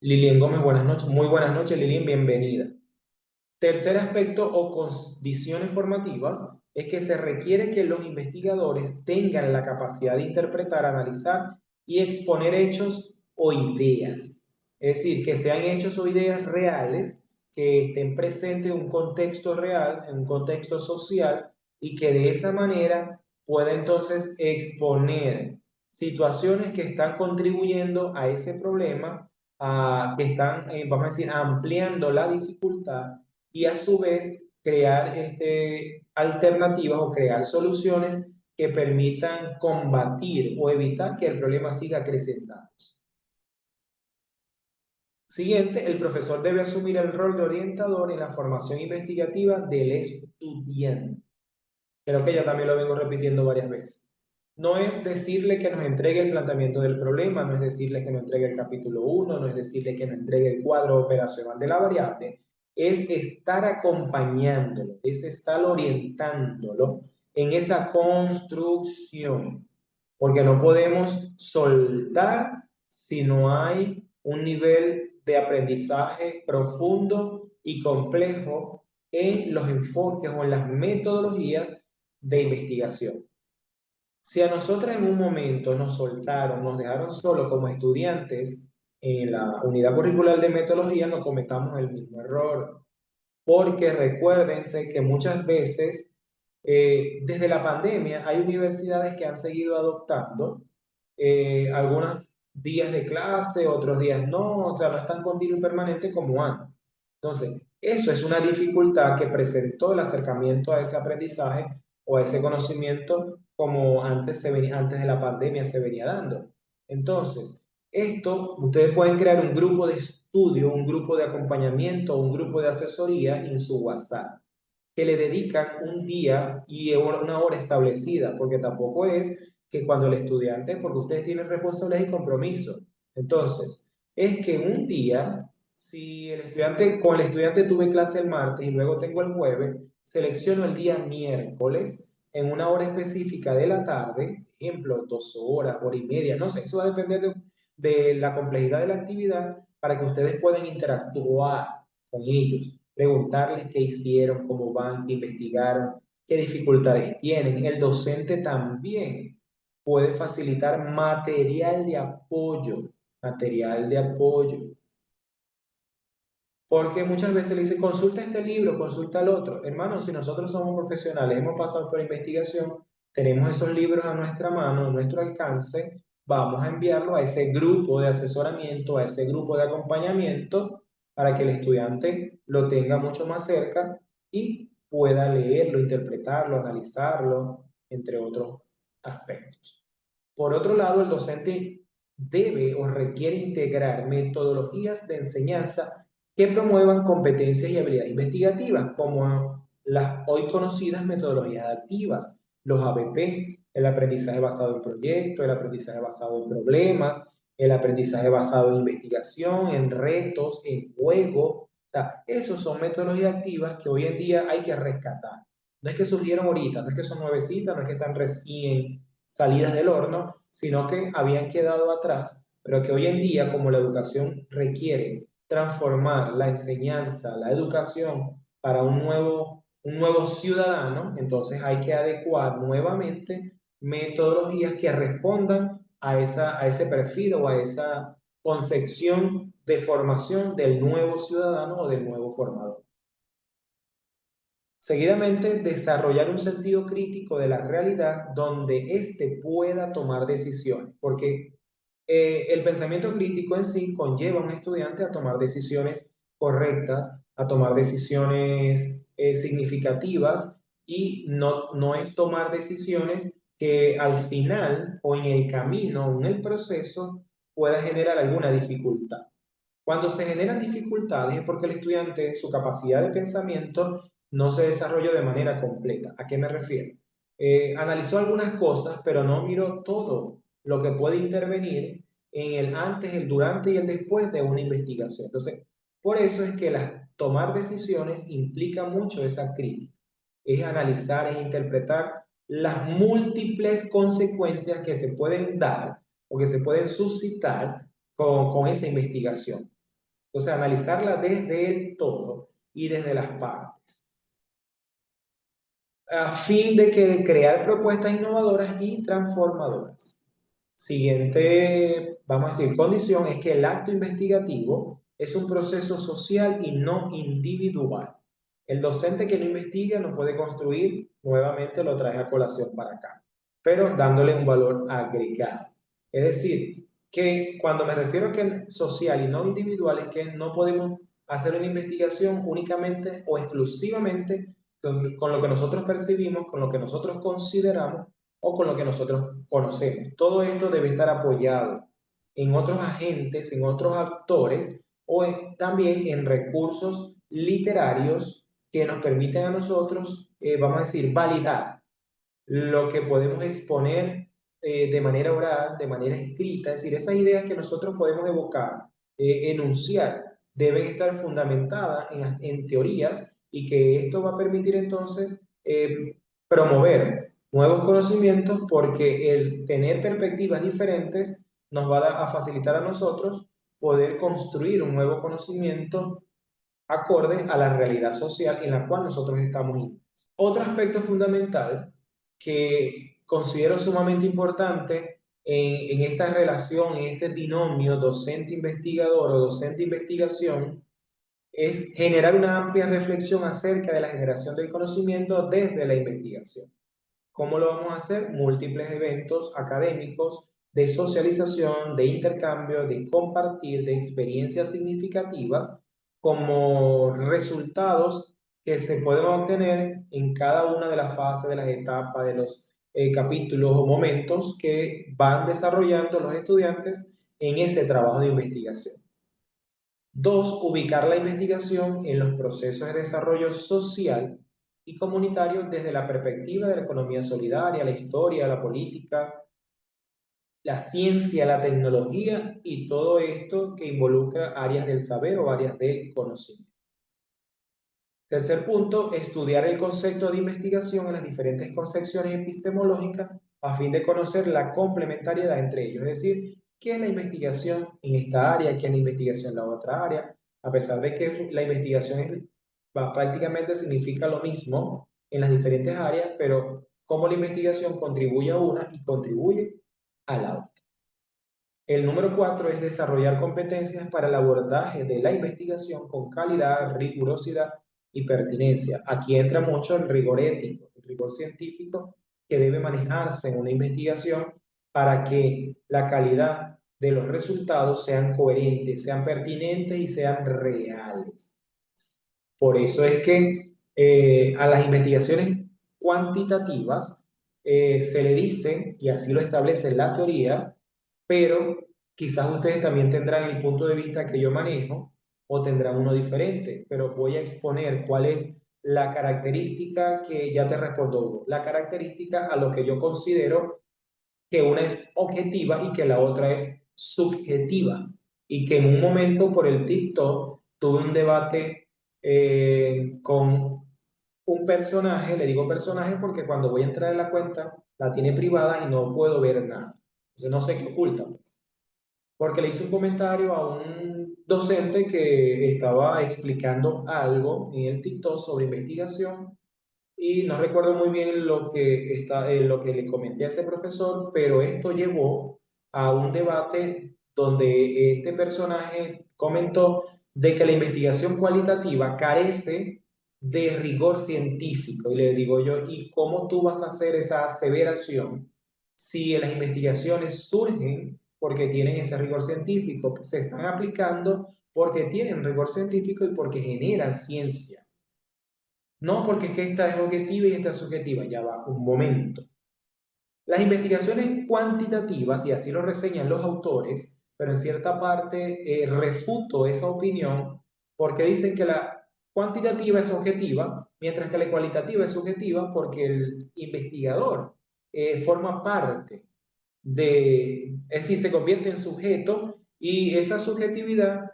Lilian Gómez, buenas noches. Muy buenas noches, Lilian, bienvenida. Tercer aspecto o condiciones formativas es que se requiere que los investigadores tengan la capacidad de interpretar, analizar y exponer hechos o ideas. Es decir, que sean hechos o ideas reales, que estén presentes en un contexto real, en un contexto social y que de esa manera pueda entonces exponer situaciones que están contribuyendo a ese problema, que están, vamos a decir, ampliando la dificultad y a su vez crear alternativas o crear soluciones que permitan combatir o evitar que el problema siga acrecentándose. Siguiente, el profesor debe asumir el rol de orientador en la formación investigativa del estudiante. Creo que ya también lo vengo repitiendo varias veces. No es decirle que nos entregue el planteamiento del problema, no es decirle que nos entregue el capítulo 1, no es decirle que nos entregue el cuadro operacional de la variable, es estar acompañándolo, es estar orientándolo en esa construcción, porque no podemos soltar si no hay un nivel de aprendizaje profundo y complejo en los enfoques o en las metodologías de investigación. Si a nosotros en un momento nos soltaron, nos dejaron solo como estudiantes en la unidad curricular de metodología, no cometamos el mismo error. Porque recuérdense que muchas veces, desde la pandemia, hay universidades que han seguido adoptando algunos días de clase, otros días no, o sea, no es tan continuo y permanente como antes. Entonces, eso es una dificultad que presentó el acercamiento a ese aprendizaje o a ese conocimiento como antes de la pandemia se venía dando. Entonces, esto, ustedes pueden crear un grupo de estudio, un grupo de acompañamiento, un grupo de asesoría en su WhatsApp, que le dedican un día y una hora establecida, porque tampoco es que cuando el estudiante, porque ustedes tienen responsabilidades y compromisos. Entonces, es que un día, si el estudiante, con el estudiante tuve clase el martes y luego tengo el jueves, selecciono el día miércoles en una hora específica de la tarde, ejemplo, 2 horas, hora y media, no sé, eso va a depender de la complejidad de la actividad para que ustedes puedan interactuar con ellos, preguntarles qué hicieron, cómo van, qué investigaron, qué dificultades tienen. El docente también puede facilitar material de apoyo, material de apoyo. Porque muchas veces le dicen, consulta este libro, consulta el otro. Hermano, si nosotros somos profesionales, hemos pasado por investigación, tenemos esos libros a nuestra mano, a nuestro alcance, vamos a enviarlo a ese grupo de asesoramiento, a ese grupo de acompañamiento, para que el estudiante lo tenga mucho más cerca y pueda leerlo, interpretarlo, analizarlo, entre otros aspectos. Por otro lado, el docente debe o requiere integrar metodologías de enseñanza que promuevan competencias y habilidades investigativas, como las hoy conocidas metodologías activas, los ABP, el aprendizaje basado en proyectos, el aprendizaje basado en problemas, el aprendizaje basado en investigación, en retos, en juego. O sea, esos son metodologías activas que hoy en día hay que rescatar. No es que surgieron ahorita, no es que son nuevecitas, no es que están recién salidas del horno, sino que habían quedado atrás, pero que hoy en día, como la educación requiere transformar la enseñanza, la educación para un nuevo ciudadano, entonces hay que adecuar nuevamente metodologías que respondan a ese perfil o a esa concepción de formación del nuevo ciudadano o del nuevo formador. Seguidamente, desarrollar un sentido crítico de la realidad donde éste pueda tomar decisiones, porque el pensamiento crítico en sí conlleva a un estudiante a tomar decisiones correctas, a tomar decisiones significativas y no es tomar decisiones que al final o en el camino o en el proceso pueda generar alguna dificultad. Cuando se generan dificultades es porque el estudiante, su capacidad de pensamiento no se desarrolló de manera completa. ¿A qué me refiero? Analizó algunas cosas, pero no miró todo lo que puede intervenir en el antes, el durante y el después de una investigación. Entonces, por eso es que tomar decisiones implica mucho esa crítica. Es analizar, es interpretar las múltiples consecuencias que se pueden dar o que se pueden suscitar con esa investigación. Entonces, analizarla desde el todo y desde las partes, a fin de crear propuestas innovadoras y transformadoras. Siguiente, vamos a decir, condición es que el acto investigativo es un proceso social y no individual. El docente que no investiga no puede construir, nuevamente lo trae a colación para acá, pero dándole un valor agregado. Es decir, que cuando me refiero a que es social y no individual es que no podemos hacer una investigación únicamente o exclusivamente con lo que nosotros percibimos, con lo que nosotros consideramos o con lo que nosotros conocemos. Todo esto debe estar apoyado en otros agentes, en otros actores o también en recursos literarios que nos permiten a nosotros, vamos a decir, validar lo que podemos exponer de manera oral, de manera escrita, es decir, esas ideas que nosotros podemos evocar, enunciar, deben estar fundamentadas en teorías y que esto va a permitir entonces promover nuevos conocimientos porque el tener perspectivas diferentes nos va a facilitar a nosotros poder construir un nuevo conocimiento acorde a la realidad social en la cual nosotros estamos inmersos. Otro aspecto fundamental que considero sumamente importante en esta relación, en este binomio docente-investigador o docente-investigación, es generar una amplia reflexión acerca de la generación del conocimiento desde la investigación. ¿Cómo lo vamos a hacer? Múltiples eventos académicos de socialización, de intercambio, de compartir, de experiencias significativas como resultados que se pueden obtener en cada una de las fases, de las etapas, de los capítulos o momentos que van desarrollando los estudiantes en ese trabajo de investigación. Dos, ubicar la investigación en los procesos de desarrollo social y comunitario desde la perspectiva de la economía solidaria, la historia, la política, la ciencia, la tecnología y todo esto que involucra áreas del saber o áreas del conocimiento. Tercer punto, estudiar el concepto de investigación en las diferentes concepciones epistemológicas a fin de conocer la complementariedad entre ellos, es decir, qué es la investigación en esta área, qué es la investigación en la otra área, a pesar de que la investigación prácticamente significa lo mismo en las diferentes áreas, pero cómo la investigación contribuye a una y contribuye a la otra. El número 4 es desarrollar competencias para el abordaje de la investigación con calidad, rigurosidad y pertinencia. Aquí entra mucho el rigor ético, el rigor científico que debe manejarse en una investigación para que la calidad de los resultados sean coherentes, sean pertinentes y sean reales. Por eso es que a las investigaciones cuantitativas se le dice, y así lo establece la teoría, pero quizás ustedes también tendrán el punto de vista que yo manejo o tendrán uno diferente, pero voy a exponer cuál es la característica que ya te respondo, Hugo, la característica a lo que yo considero que una es objetiva y que la otra es subjetiva. Y que en un momento por el TikTok tuve un debate con un personaje, le digo personaje porque cuando voy a entrar en la cuenta la tiene privada y no puedo ver nada. Entonces no sé qué oculta, pues. Porque le hice un comentario a un docente que estaba explicando algo en el TikTok sobre investigación y no recuerdo muy bien lo que le comenté a ese profesor, pero esto llevó a un debate donde este personaje comentó de que la investigación cualitativa carece de rigor científico. Y le digo yo, ¿y cómo tú vas a hacer esa aseveración si las investigaciones surgen porque tienen ese rigor científico, se están aplicando porque tienen rigor científico y porque generan ciencia? No, porque es que esta es objetiva y esta es subjetiva. Ya va, un momento. Las investigaciones cuantitativas, y así lo reseñan los autores, pero en cierta parte refuto esa opinión porque dicen que la cuantitativa es objetiva, mientras que la cualitativa es subjetiva porque el investigador forma parte es decir, se convierte en sujeto y esa subjetividad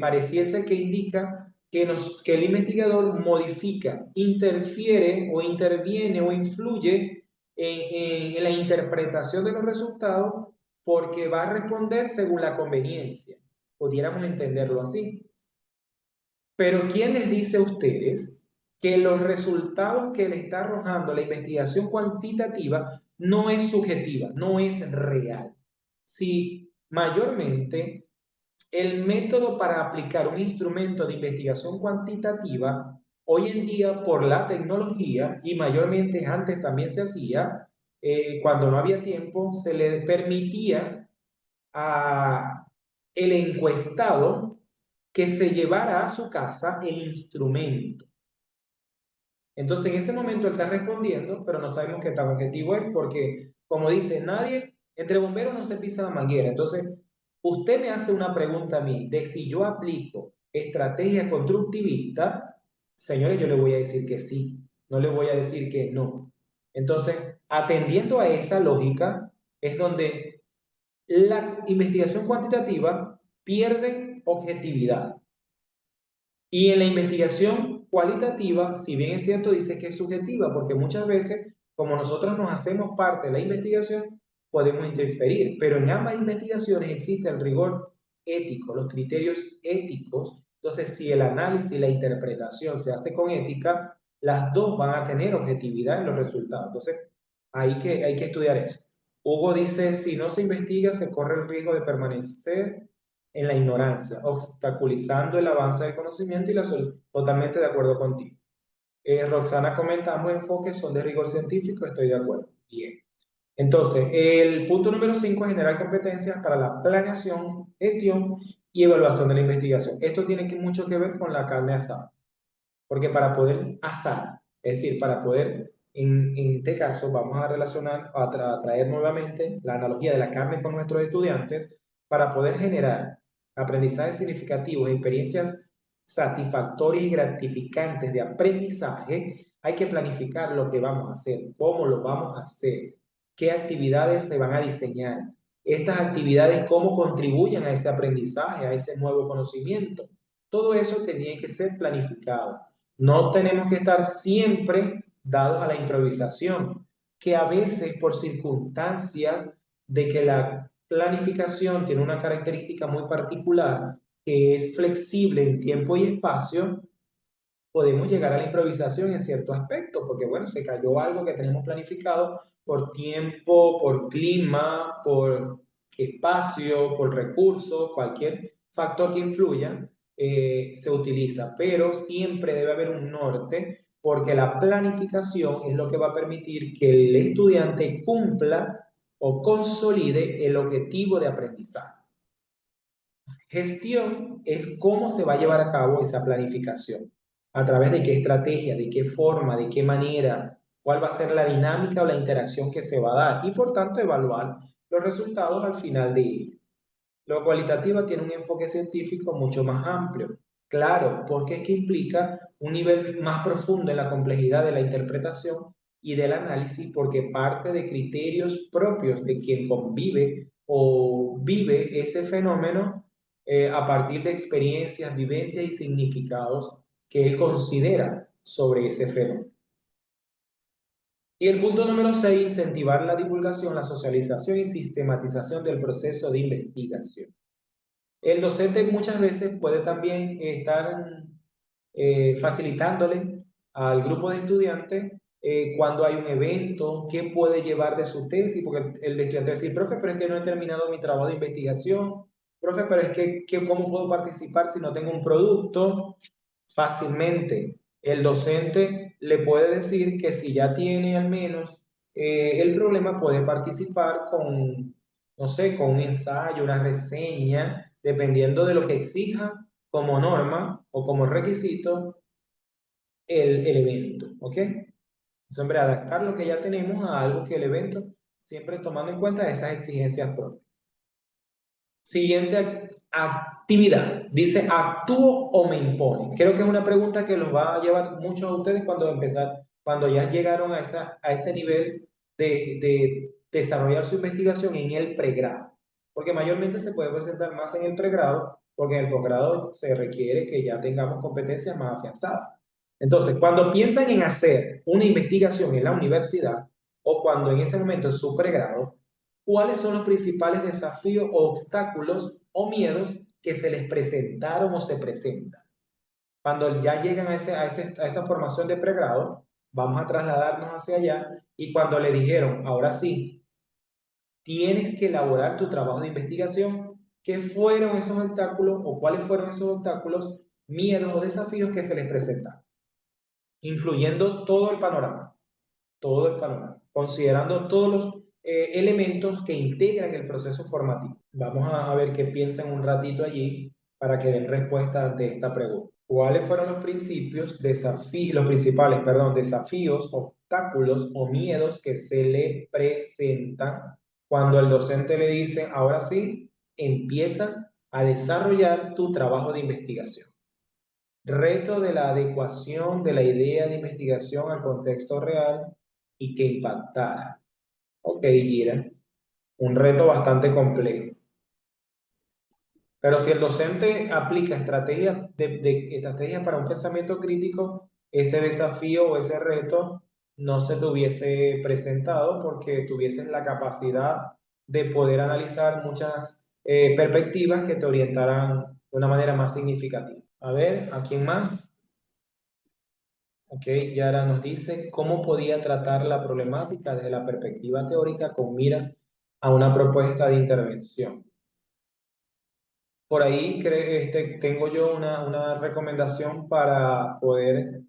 pareciese que indica que el investigador modifica, interfiere o interviene o influye en la interpretación de los resultados porque va a responder según la conveniencia. Pudiéramos entenderlo así. Pero ¿quién les dice a ustedes que los resultados que le está arrojando la investigación cuantitativa no es subjetiva, no es real? Si mayormente el método para aplicar un instrumento de investigación cuantitativa, hoy en día por la tecnología, y mayormente antes también se hacía, cuando no había tiempo, se le permitía a el encuestado que se llevara a su casa el instrumento. Entonces, en ese momento él está respondiendo, pero no sabemos qué tan objetivo es, porque, como dice, nadie, entre bomberos no se pisa la manguera. Entonces, usted me hace una pregunta a mí de si yo aplico estrategia constructivista, señores, yo le voy a decir que sí, no le voy a decir que no. Entonces, atendiendo a esa lógica, es donde la investigación cuantitativa pierde objetividad. Y en la investigación cualitativa, si bien es cierto, dice que es subjetiva, porque muchas veces, como nosotros nos hacemos parte de la investigación, podemos interferir, pero en ambas investigaciones existe el rigor ético, los criterios éticos. Entonces, si el análisis y la interpretación se hace con ética, las dos van a tener objetividad en los resultados. Entonces, hay que estudiar eso. Hugo dice, si no se investiga, se corre el riesgo de permanecer en la ignorancia, obstaculizando el avance del conocimiento y la totalmente de acuerdo contigo. Roxana comenta, ambos enfoques son de rigor científico, estoy de acuerdo. Bien. Entonces, el punto número 5 es generar competencias para la planeación, gestión y evaluación de la investigación. Esto tiene mucho que ver con la carne asada, porque para poder asar, es decir, para poder, en este caso, vamos a relacionar, a traer nuevamente la analogía de la carne con nuestros estudiantes, para poder generar aprendizajes significativos, experiencias satisfactorias y gratificantes de aprendizaje, hay que planificar lo que vamos a hacer, cómo lo vamos a hacer, qué actividades se van a diseñar, estas actividades cómo contribuyen a ese aprendizaje, a ese nuevo conocimiento. Todo eso tenía que ser planificado. No tenemos que estar siempre dados a la improvisación, que a veces por circunstancias de que la planificación tiene una característica muy particular, que es flexible en tiempo y espacio, podemos llegar a la improvisación en cierto aspecto, porque bueno, se cayó algo que tenemos planificado por tiempo, por clima, por espacio, por recursos, cualquier factor que influya, se utiliza, pero siempre debe haber un norte, porque la planificación es lo que va a permitir que el estudiante cumpla o consolide el objetivo de aprendizaje. Gestión es cómo se va a llevar a cabo esa planificación, a través de qué estrategia, de qué forma, de qué manera, cuál va a ser la dinámica o la interacción que se va a dar y por tanto evaluar los resultados al final de ello. Lo cualitativo tiene un enfoque científico mucho más amplio. Claro, porque es que implica un nivel más profundo en la complejidad de la interpretación y del análisis, porque parte de criterios propios de quien convive o vive ese fenómeno a partir de experiencias, vivencias y significados que él considera sobre ese fenómeno. Y el punto número 6, incentivar la divulgación, la socialización y sistematización del proceso de investigación. El docente muchas veces puede también estar facilitándole al grupo de estudiantes cuando hay un evento, qué puede llevar de su tesis, porque el estudiante va a decir, profe, pero es que no he terminado mi trabajo de investigación, profe, pero es que ¿cómo puedo participar si no tengo un producto? Fácilmente, el docente le puede decir que si ya tiene al menos el problema, puede participar con, no sé, con un ensayo, una reseña, dependiendo de lo que exija como norma o como requisito el evento, ¿ok? Siempre adaptar lo que ya tenemos a algo que el evento, siempre tomando en cuenta esas exigencias propias. Siguiente actividad. Dice, ¿actúo o me imponen? Creo que es una pregunta que los va a llevar muchos a ustedes cuando ya llegaron a ese nivel de desarrollar su investigación en el pregrado. Porque mayormente se puede presentar más en el pregrado, porque en el posgrado se requiere que ya tengamos competencias más afianzadas. Entonces, cuando piensan en hacer una investigación en la universidad o cuando en ese momento es su pregrado, ¿cuáles son los principales desafíos o obstáculos o miedos que se les presentaron o se presentan? Cuando ya llegan a esa formación de pregrado, vamos a trasladarnos hacia allá y cuando le dijeron, ahora sí, tienes que elaborar tu trabajo de investigación, ¿qué fueron esos obstáculos o cuáles fueron esos obstáculos, miedos o desafíos que se les presentaron? Incluyendo todo el panorama, considerando todos los elementos que integran el proceso formativo. Vamos a ver qué piensan un ratito allí para que den respuesta ante esta pregunta. ¿Cuáles fueron los los principales, desafíos, obstáculos o miedos que se le presentan cuando el docente le dice, ahora sí, empieza a desarrollar tu trabajo de investigación? Reto de la adecuación de la idea de investigación al contexto real y que impactara. Ok, Gira, un reto bastante complejo. Pero si el docente aplica estrategias para un pensamiento crítico, ese desafío o ese reto no se te hubiese presentado porque tuviesen la capacidad de poder analizar muchas perspectivas que te orientarán de una manera más significativa. A ver, ¿a quién más? Ok, Yara nos dice cómo podía tratar la problemática desde la perspectiva teórica con miras a una propuesta de intervención. Por ahí tengo yo una recomendación para poder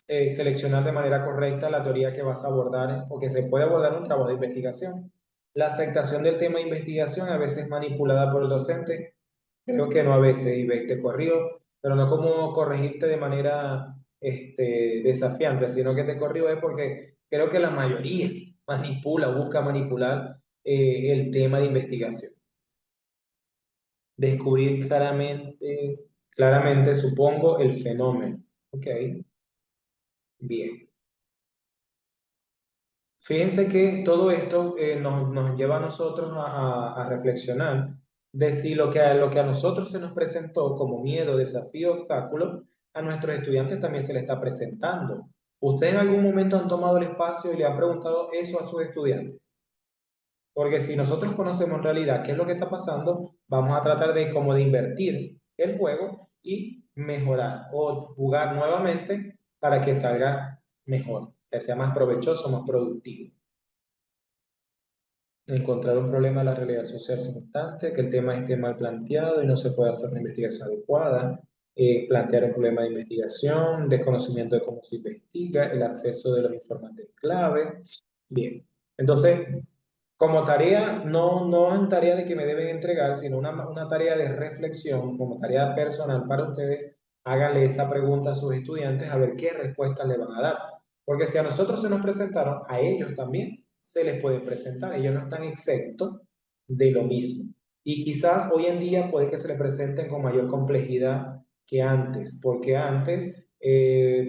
seleccionar de manera correcta la teoría que vas a abordar o que se puede abordar en un trabajo de investigación. La aceptación del tema de investigación a veces manipulada por el docente, creo que no a veces, y te corrió, pero no como corregirte de manera desafiante, sino que te corrió es porque creo que la mayoría manipula, busca manipular el tema de investigación. Descubrir claramente, supongo, el fenómeno. Ok, bien. Fíjense que todo esto nos lleva a nosotros a reflexionar de si lo que a nosotros se nos presentó como miedo, desafío, obstáculo, a nuestros estudiantes también se les está presentando. ¿Ustedes en algún momento han tomado el espacio y le han preguntado eso a sus estudiantes? Porque si nosotros conocemos en realidad qué es lo que está pasando, vamos a tratar de como de invertir el juego y mejorar o jugar nuevamente para que salga mejor, que sea más provechoso, más productivo. Encontrar un problema en la realidad social simultánea, que el tema esté mal planteado y no se pueda hacer una investigación adecuada, plantear un problema de investigación, desconocimiento de cómo se investiga, el acceso de los informantes clave. Bien, entonces, como tarea, no en tarea de que me deben entregar, sino una tarea de reflexión, como tarea personal para ustedes, háganle esa pregunta a sus estudiantes a ver qué respuestas le van a dar. Porque si a nosotros se nos presentaron, a ellos también se les puede presentar. Ellos no están exentos de lo mismo. Y quizás hoy en día puede que se les presenten con mayor complejidad que antes, porque antes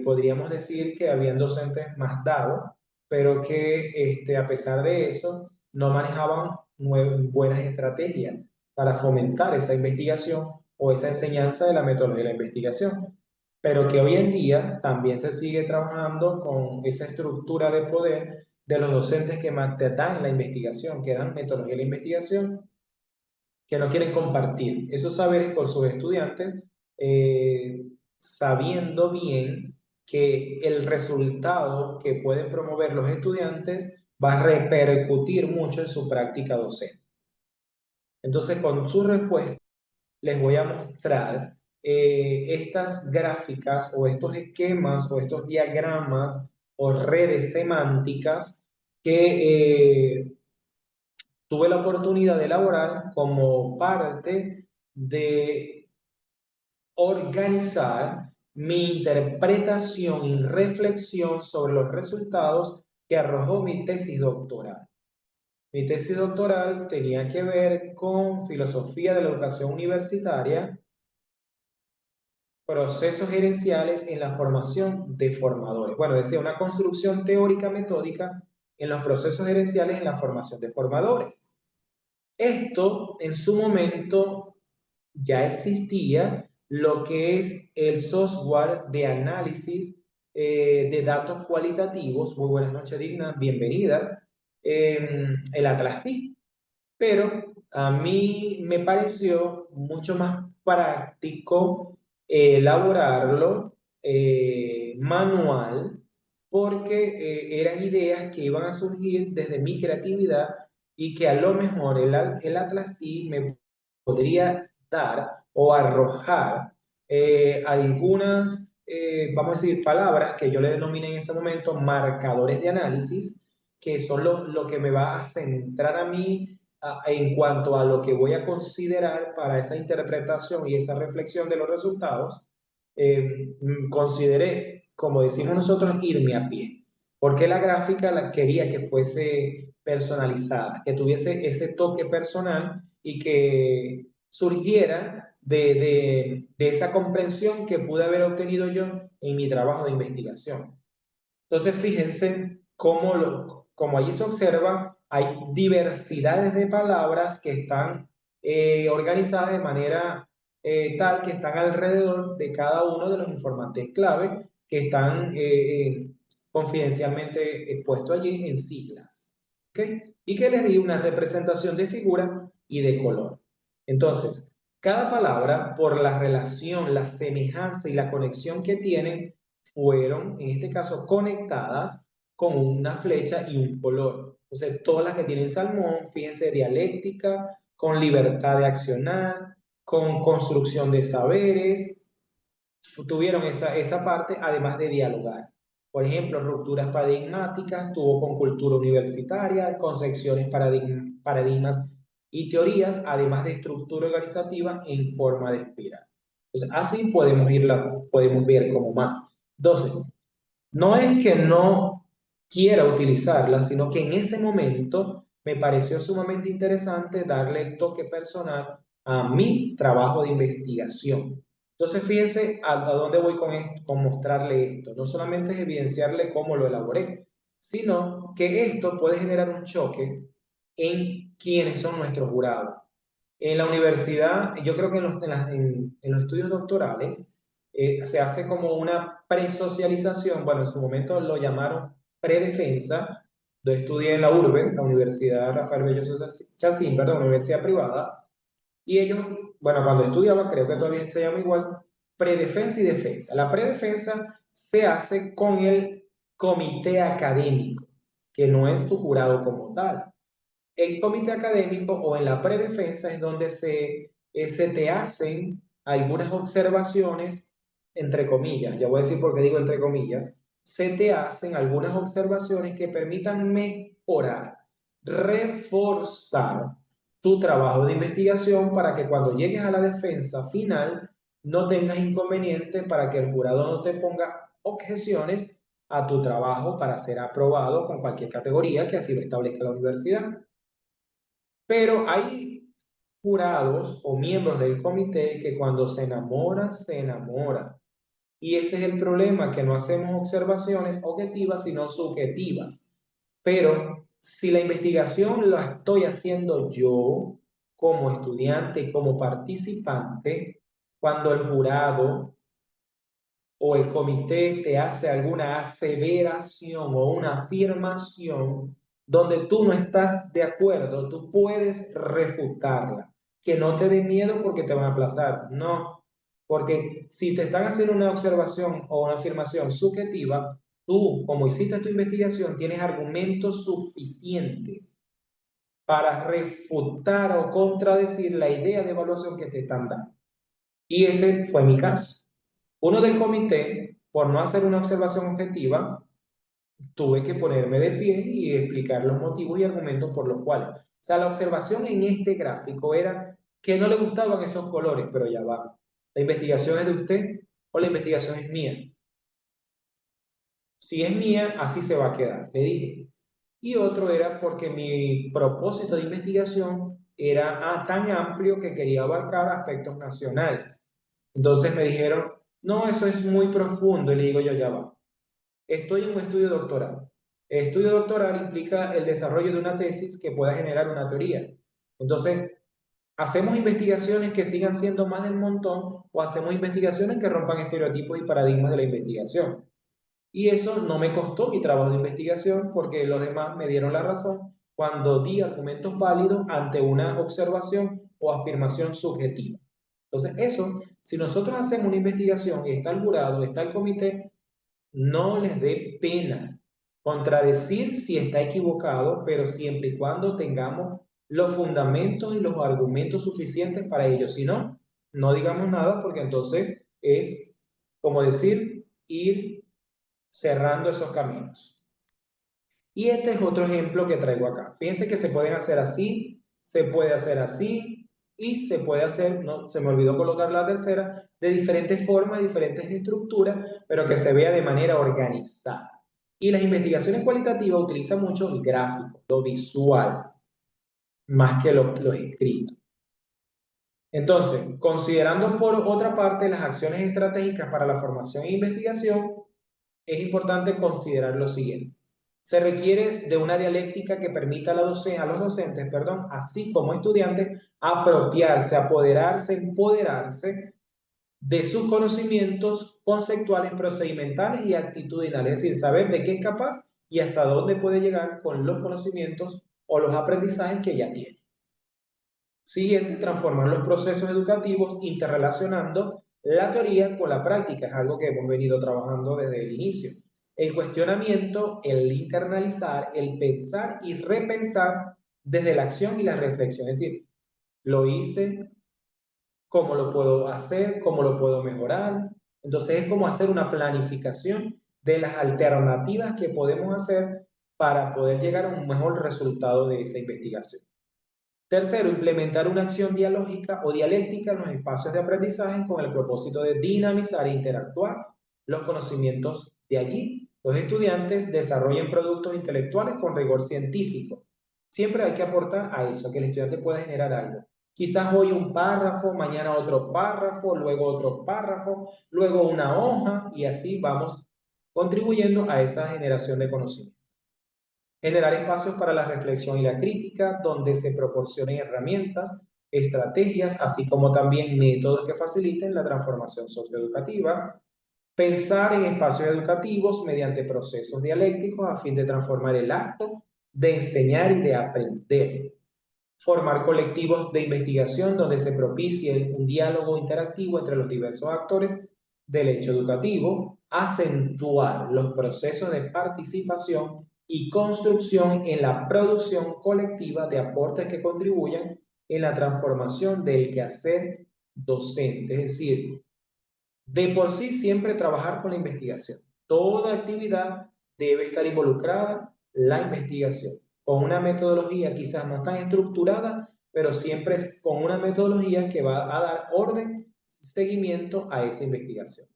podríamos decir que habían docentes más dados, pero que a pesar de eso no manejaban buenas estrategias para fomentar esa investigación o esa enseñanza de la metodología de la investigación, pero que hoy en día también se sigue trabajando con esa estructura de poder de los docentes que dan la investigación, que dan metodología de la investigación, que no quieren compartir esos saberes con sus estudiantes, sabiendo bien que el resultado que pueden promover los estudiantes va a repercutir mucho en su práctica docente. Entonces, con su respuesta, les voy a mostrar estas gráficas o estos esquemas o estos diagramas o redes semánticas que tuve la oportunidad de elaborar como parte de organizar mi interpretación y reflexión sobre los resultados que arrojó mi tesis doctoral. Mi tesis doctoral tenía que ver con filosofía de la educación universitaria, procesos gerenciales en la formación de formadores. Bueno, decía una construcción teórica metódica en los procesos gerenciales en la formación de formadores. Esto en su momento ya existía lo que es el software de análisis de datos cualitativos. Muy buenas noches, Digna, bienvenida. El Atlas Pi. Pero a mí me pareció mucho más práctico elaborarlo manual porque eran ideas que iban a surgir desde mi creatividad y que a lo mejor el Atlas I me podría dar o arrojar algunas, vamos a decir, palabras que yo le denominé en ese momento marcadores de análisis, que son lo que me va a centrar a mí en cuanto a lo que voy a considerar para esa interpretación y esa reflexión de los resultados. Consideré, como decimos nosotros, irme a pie. Porque la gráfica quería que fuese personalizada, que tuviese ese toque personal y que surgiera de esa comprensión que pude haber obtenido yo en mi trabajo de investigación. Entonces, fíjense como allí se observa, hay diversidades de palabras que están organizadas de manera tal que están alrededor de cada uno de los informantes clave que están confidencialmente expuestos allí en siglas. ¿ok? Y que les di una representación de figura y de color. Entonces, cada palabra, por la relación, la semejanza y la conexión que tienen, fueron, en este caso, conectadas con una flecha y un color. Entonces, todas las que tienen salmón, fíjense, dialéctica, con libertad de accionar, con construcción de saberes, tuvieron esa parte, además de dialogar. Por ejemplo, rupturas paradigmáticas, tuvo con cultura universitaria, concepciones, paradigmas y teorías, además de estructura organizativa en forma de espiral. Entonces, así podemos ver como más. 12. No es que no quiera utilizarla, sino que en ese momento me pareció sumamente interesante darle el toque personal a mi trabajo de investigación. Entonces, fíjense a dónde voy con esto, con mostrarle esto. No solamente es evidenciarle cómo lo elaboré, sino que esto puede generar un choque en quiénes son nuestros jurados. En la universidad, yo creo que en los estudios doctorales, se hace como una presocialización, bueno, en su momento lo llamaron predefensa. Yo estudié en la URBE, la Universidad Rafael Bello Chacín, perdón, universidad privada, y ellos, bueno, cuando estudiaba, creo que todavía se llama igual, predefensa y defensa. La predefensa se hace con el comité académico, que no es tu jurado como tal. El comité académico o en la predefensa es donde se te hacen algunas observaciones, entre comillas, ya voy a decir por qué digo entre comillas, se te hacen algunas observaciones que permitan mejorar, reforzar tu trabajo de investigación para que cuando llegues a la defensa final no tengas inconveniente, para que el jurado no te ponga objeciones a tu trabajo para ser aprobado con cualquier categoría que así lo establezca la universidad. Pero hay jurados o miembros del comité que cuando se enamoran, se enamoran. Y ese es el problema, que no hacemos observaciones objetivas, sino subjetivas. Pero si la investigación la estoy haciendo yo como estudiante, como participante, cuando el jurado o el comité te hace alguna aseveración o una afirmación donde tú no estás de acuerdo, tú puedes refutarla. Que no te dé miedo porque te van a aplazar. No, porque si te están haciendo una observación o una afirmación subjetiva, tú, como hiciste tu investigación, tienes argumentos suficientes para refutar o contradecir la idea de evaluación que te están dando. Y ese fue mi caso. Uno del comité, por no hacer una observación objetiva, tuve que ponerme de pie y explicar los motivos y argumentos por los cuales. O sea, la observación en este gráfico era que no le gustaban esos colores, pero ya va. ¿La investigación es de usted o la investigación es mía? Si es mía, así se va a quedar, le dije. Y otro era porque mi propósito de investigación era tan amplio que quería abarcar aspectos nacionales. Entonces me dijeron, no, eso es muy profundo. Y le digo yo, ya va. Estoy en un estudio doctoral. El estudio doctoral implica el desarrollo de una tesis que pueda generar una teoría. Entonces, ¿hacemos investigaciones que sigan siendo más del montón o hacemos investigaciones que rompan estereotipos y paradigmas de la investigación? Y eso no me costó mi trabajo de investigación porque los demás me dieron la razón cuando di argumentos válidos ante una observación o afirmación subjetiva. Entonces, eso, si nosotros hacemos una investigación y está el jurado, está el comité, no les dé pena contradecir si está equivocado, pero siempre y cuando tengamos los fundamentos y los argumentos suficientes para ello. Si no, no digamos nada porque entonces es como decir, ir cerrando esos caminos. Y este es otro ejemplo que traigo acá. Fíjense que se pueden hacer así, se puede hacer así y se puede hacer, no, se me olvidó colocar la tercera, de diferentes formas, diferentes estructuras, pero que se vea de manera organizada. Y las investigaciones cualitativas utilizan mucho el gráfico, lo visual, más que los escritos. Entonces, considerando por otra parte las acciones estratégicas para la formación e investigación, es importante considerar lo siguiente. Se requiere de una dialéctica que permita a los docentes, perdón, así como estudiantes, apropiarse, apoderarse, empoderarse de sus conocimientos conceptuales, procedimentales y actitudinales, es decir, saber de qué es capaz y hasta dónde puede llegar con los conocimientos o los aprendizajes que ya tiene. Siguiente, transformar los procesos educativos interrelacionando la teoría con la práctica. Es algo que hemos venido trabajando desde el inicio. El cuestionamiento, el internalizar, el pensar y repensar desde la acción y la reflexión. Es decir, lo hice, cómo lo puedo hacer, cómo lo puedo mejorar. Entonces es como hacer una planificación de las alternativas que podemos hacer para poder llegar a un mejor resultado de esa investigación. Tercero, implementar una acción dialógica o dialéctica en los espacios de aprendizaje con el propósito de dinamizar e interactuar los conocimientos de allí. Los estudiantes desarrollen productos intelectuales con rigor científico. Siempre hay que aportar a eso, que el estudiante pueda generar algo. Quizás hoy un párrafo, mañana otro párrafo, luego otro párrafo, luego una hoja y así vamos contribuyendo a esa generación de conocimiento. Generar espacios para la reflexión y la crítica, donde se proporcionen herramientas, estrategias, así como también métodos que faciliten la transformación socioeducativa. Pensar en espacios educativos mediante procesos dialécticos a fin de transformar el acto de enseñar y de aprender. Formar colectivos de investigación donde se propicie un diálogo interactivo entre los diversos actores del hecho educativo. Acentuar los procesos de participación y construcción en la producción colectiva de aportes que contribuyan en la transformación del quehacer docente. Es decir, de por sí siempre trabajar con la investigación. Toda actividad debe estar involucrada la investigación, con una metodología quizás no tan estructurada, pero siempre es con una metodología que va a dar orden, seguimiento a esa investigación.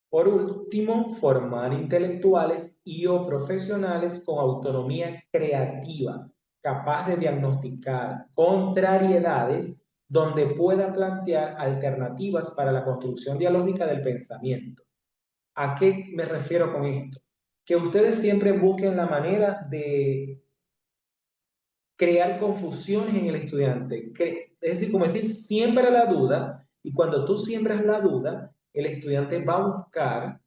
Por último, formar intelectuales y o profesionales con autonomía creativa, capaz de diagnosticar contrariedades donde pueda plantear alternativas para la construcción dialógica del pensamiento. ¿A qué me refiero con esto? Que ustedes siempre busquen la manera de crear confusiones en el estudiante. Es decir, como decir, siembra la duda y cuando tú siembras la duda, el estudiante va a buscar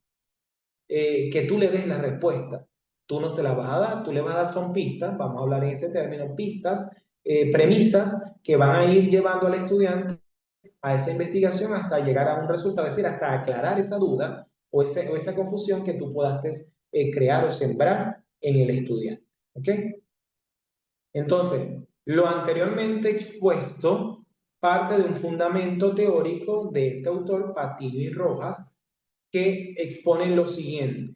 que tú le des la respuesta. Tú no se la vas a dar, tú le vas a dar son pistas, vamos a hablar en ese término, pistas, premisas que van a ir llevando al estudiante a esa investigación hasta llegar a un resultado, es decir, hasta aclarar esa duda o esa confusión que tú puedas crear o sembrar en el estudiante. ¿Ok? Entonces, lo anteriormente expuesto parte de un fundamento teórico de este autor, Patiño y Rojas, que exponen lo siguiente.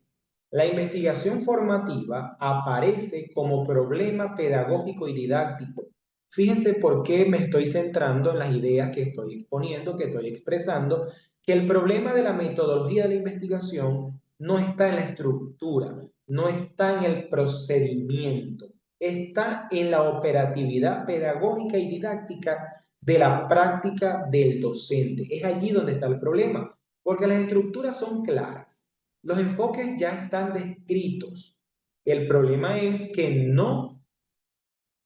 La investigación formativa aparece como problema pedagógico y didáctico. Fíjense por qué me estoy centrando en las ideas que estoy exponiendo, que estoy expresando, que el problema de la metodología de la investigación no está en la estructura, no está en el procedimiento, está en la operatividad pedagógica y didáctica de la práctica del docente. Es allí donde está el problema, porque las estructuras son claras, los enfoques ya están descritos. El problema es que no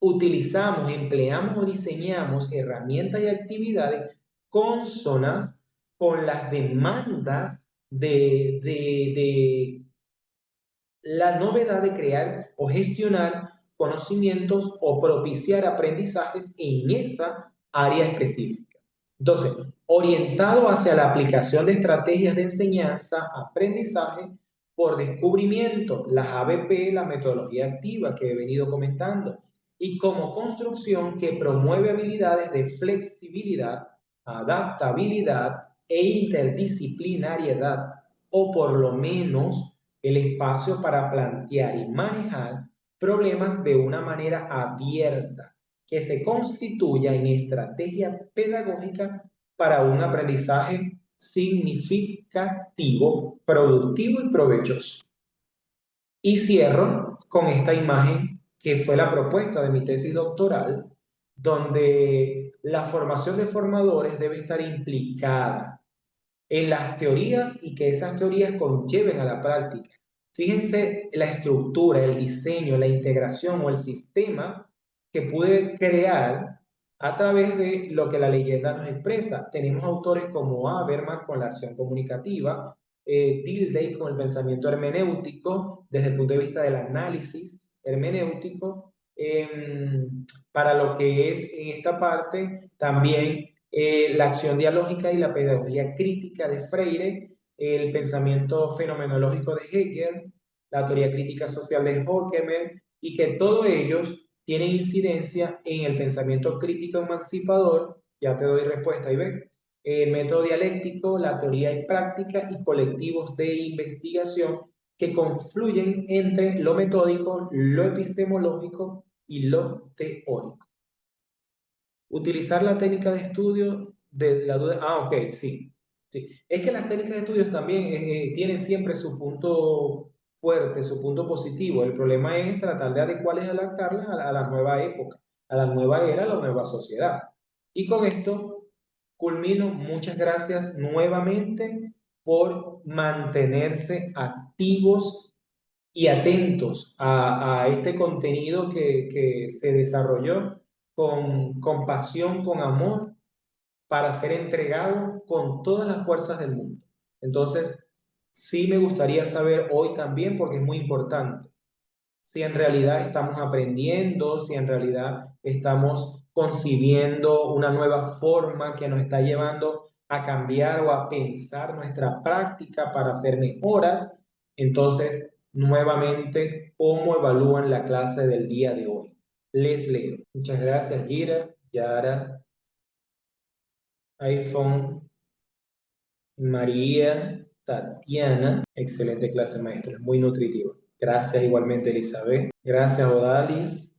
utilizamos, empleamos o diseñamos herramientas y actividades cónsonas con las demandas de la novedad de crear o gestionar conocimientos o propiciar aprendizajes en esa área específica. Entonces, orientado hacia la aplicación de estrategias de enseñanza, aprendizaje por descubrimiento, las ABP, la metodología activa que he venido comentando, y como construcción que promueve habilidades de flexibilidad, adaptabilidad e interdisciplinariedad, o por lo menos el espacio para plantear y manejar problemas de una manera abierta, que se constituya en estrategia pedagógica para un aprendizaje significativo, productivo y provechoso. Y cierro con esta imagen que fue la propuesta de mi tesis doctoral, donde la formación de formadores debe estar implicada en las teorías y que esas teorías conlleven a la práctica. Fíjense la estructura, el diseño, la integración o el sistema que pude crear a través de lo que la leyenda nos expresa. Tenemos autores como Habermas con la acción comunicativa, Tilday con el pensamiento hermenéutico desde el punto de vista del análisis hermenéutico. Para lo que es en esta parte también la acción dialógica y la pedagogía crítica de Freire, el pensamiento fenomenológico de Hegel, la teoría crítica social de Horkheimer, y que todos ellos tienen incidencia en el pensamiento crítico emancipador. Ya te doy respuesta, Ivette. El método dialéctico, la teoría y práctica y colectivos de investigación que confluyen entre lo metódico, lo epistemológico y lo teórico. Utilizar la técnica de estudio de la duda. Ah, ok, sí. Sí. Es que las técnicas de estudios también tienen siempre su punto fuerte, su punto positivo. El problema es tratar de adecuarlas y adaptarlas a la nueva época, a la nueva era, a la nueva sociedad. Y con esto culmino. Muchas gracias nuevamente por mantenerse activos y atentos a este contenido que se desarrolló con pasión, con amor, para ser entregado con todas las fuerzas del mundo. Entonces, sí me gustaría saber hoy también, porque es muy importante, si en realidad estamos aprendiendo, si en realidad estamos concibiendo una nueva forma que nos está llevando a cambiar o a pensar nuestra práctica para hacer mejoras. Entonces, nuevamente, ¿cómo evalúan la clase del día de hoy? Les leo. Muchas gracias, Gira, Yara, iPhone, María, Tatiana. Excelente clase, maestra, muy nutritiva. Gracias igualmente, Elizabeth. Gracias, Odalis.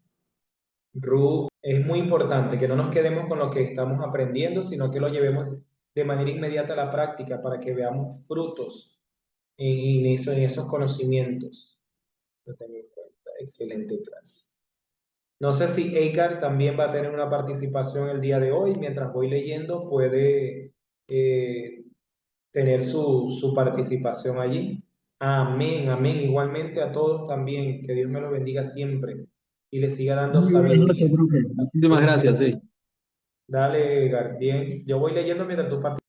Ru, es muy importante que no nos quedemos con lo que estamos aprendiendo, sino que lo llevemos de manera inmediata a la práctica para que veamos frutos en esos conocimientos. Lo tengo en cuenta. Excelente clase. No sé si Eikar también va a tener una participación el día de hoy. Mientras voy leyendo, puede tener su participación allí. Amén, amén. Igualmente a todos también. Que Dios me los bendiga siempre y les siga dando Muy buenas noches, sabiduría. profe. Muchísimas gracias, sí. Dale, Edgar. Bien, yo voy leyendo mientras tú participas.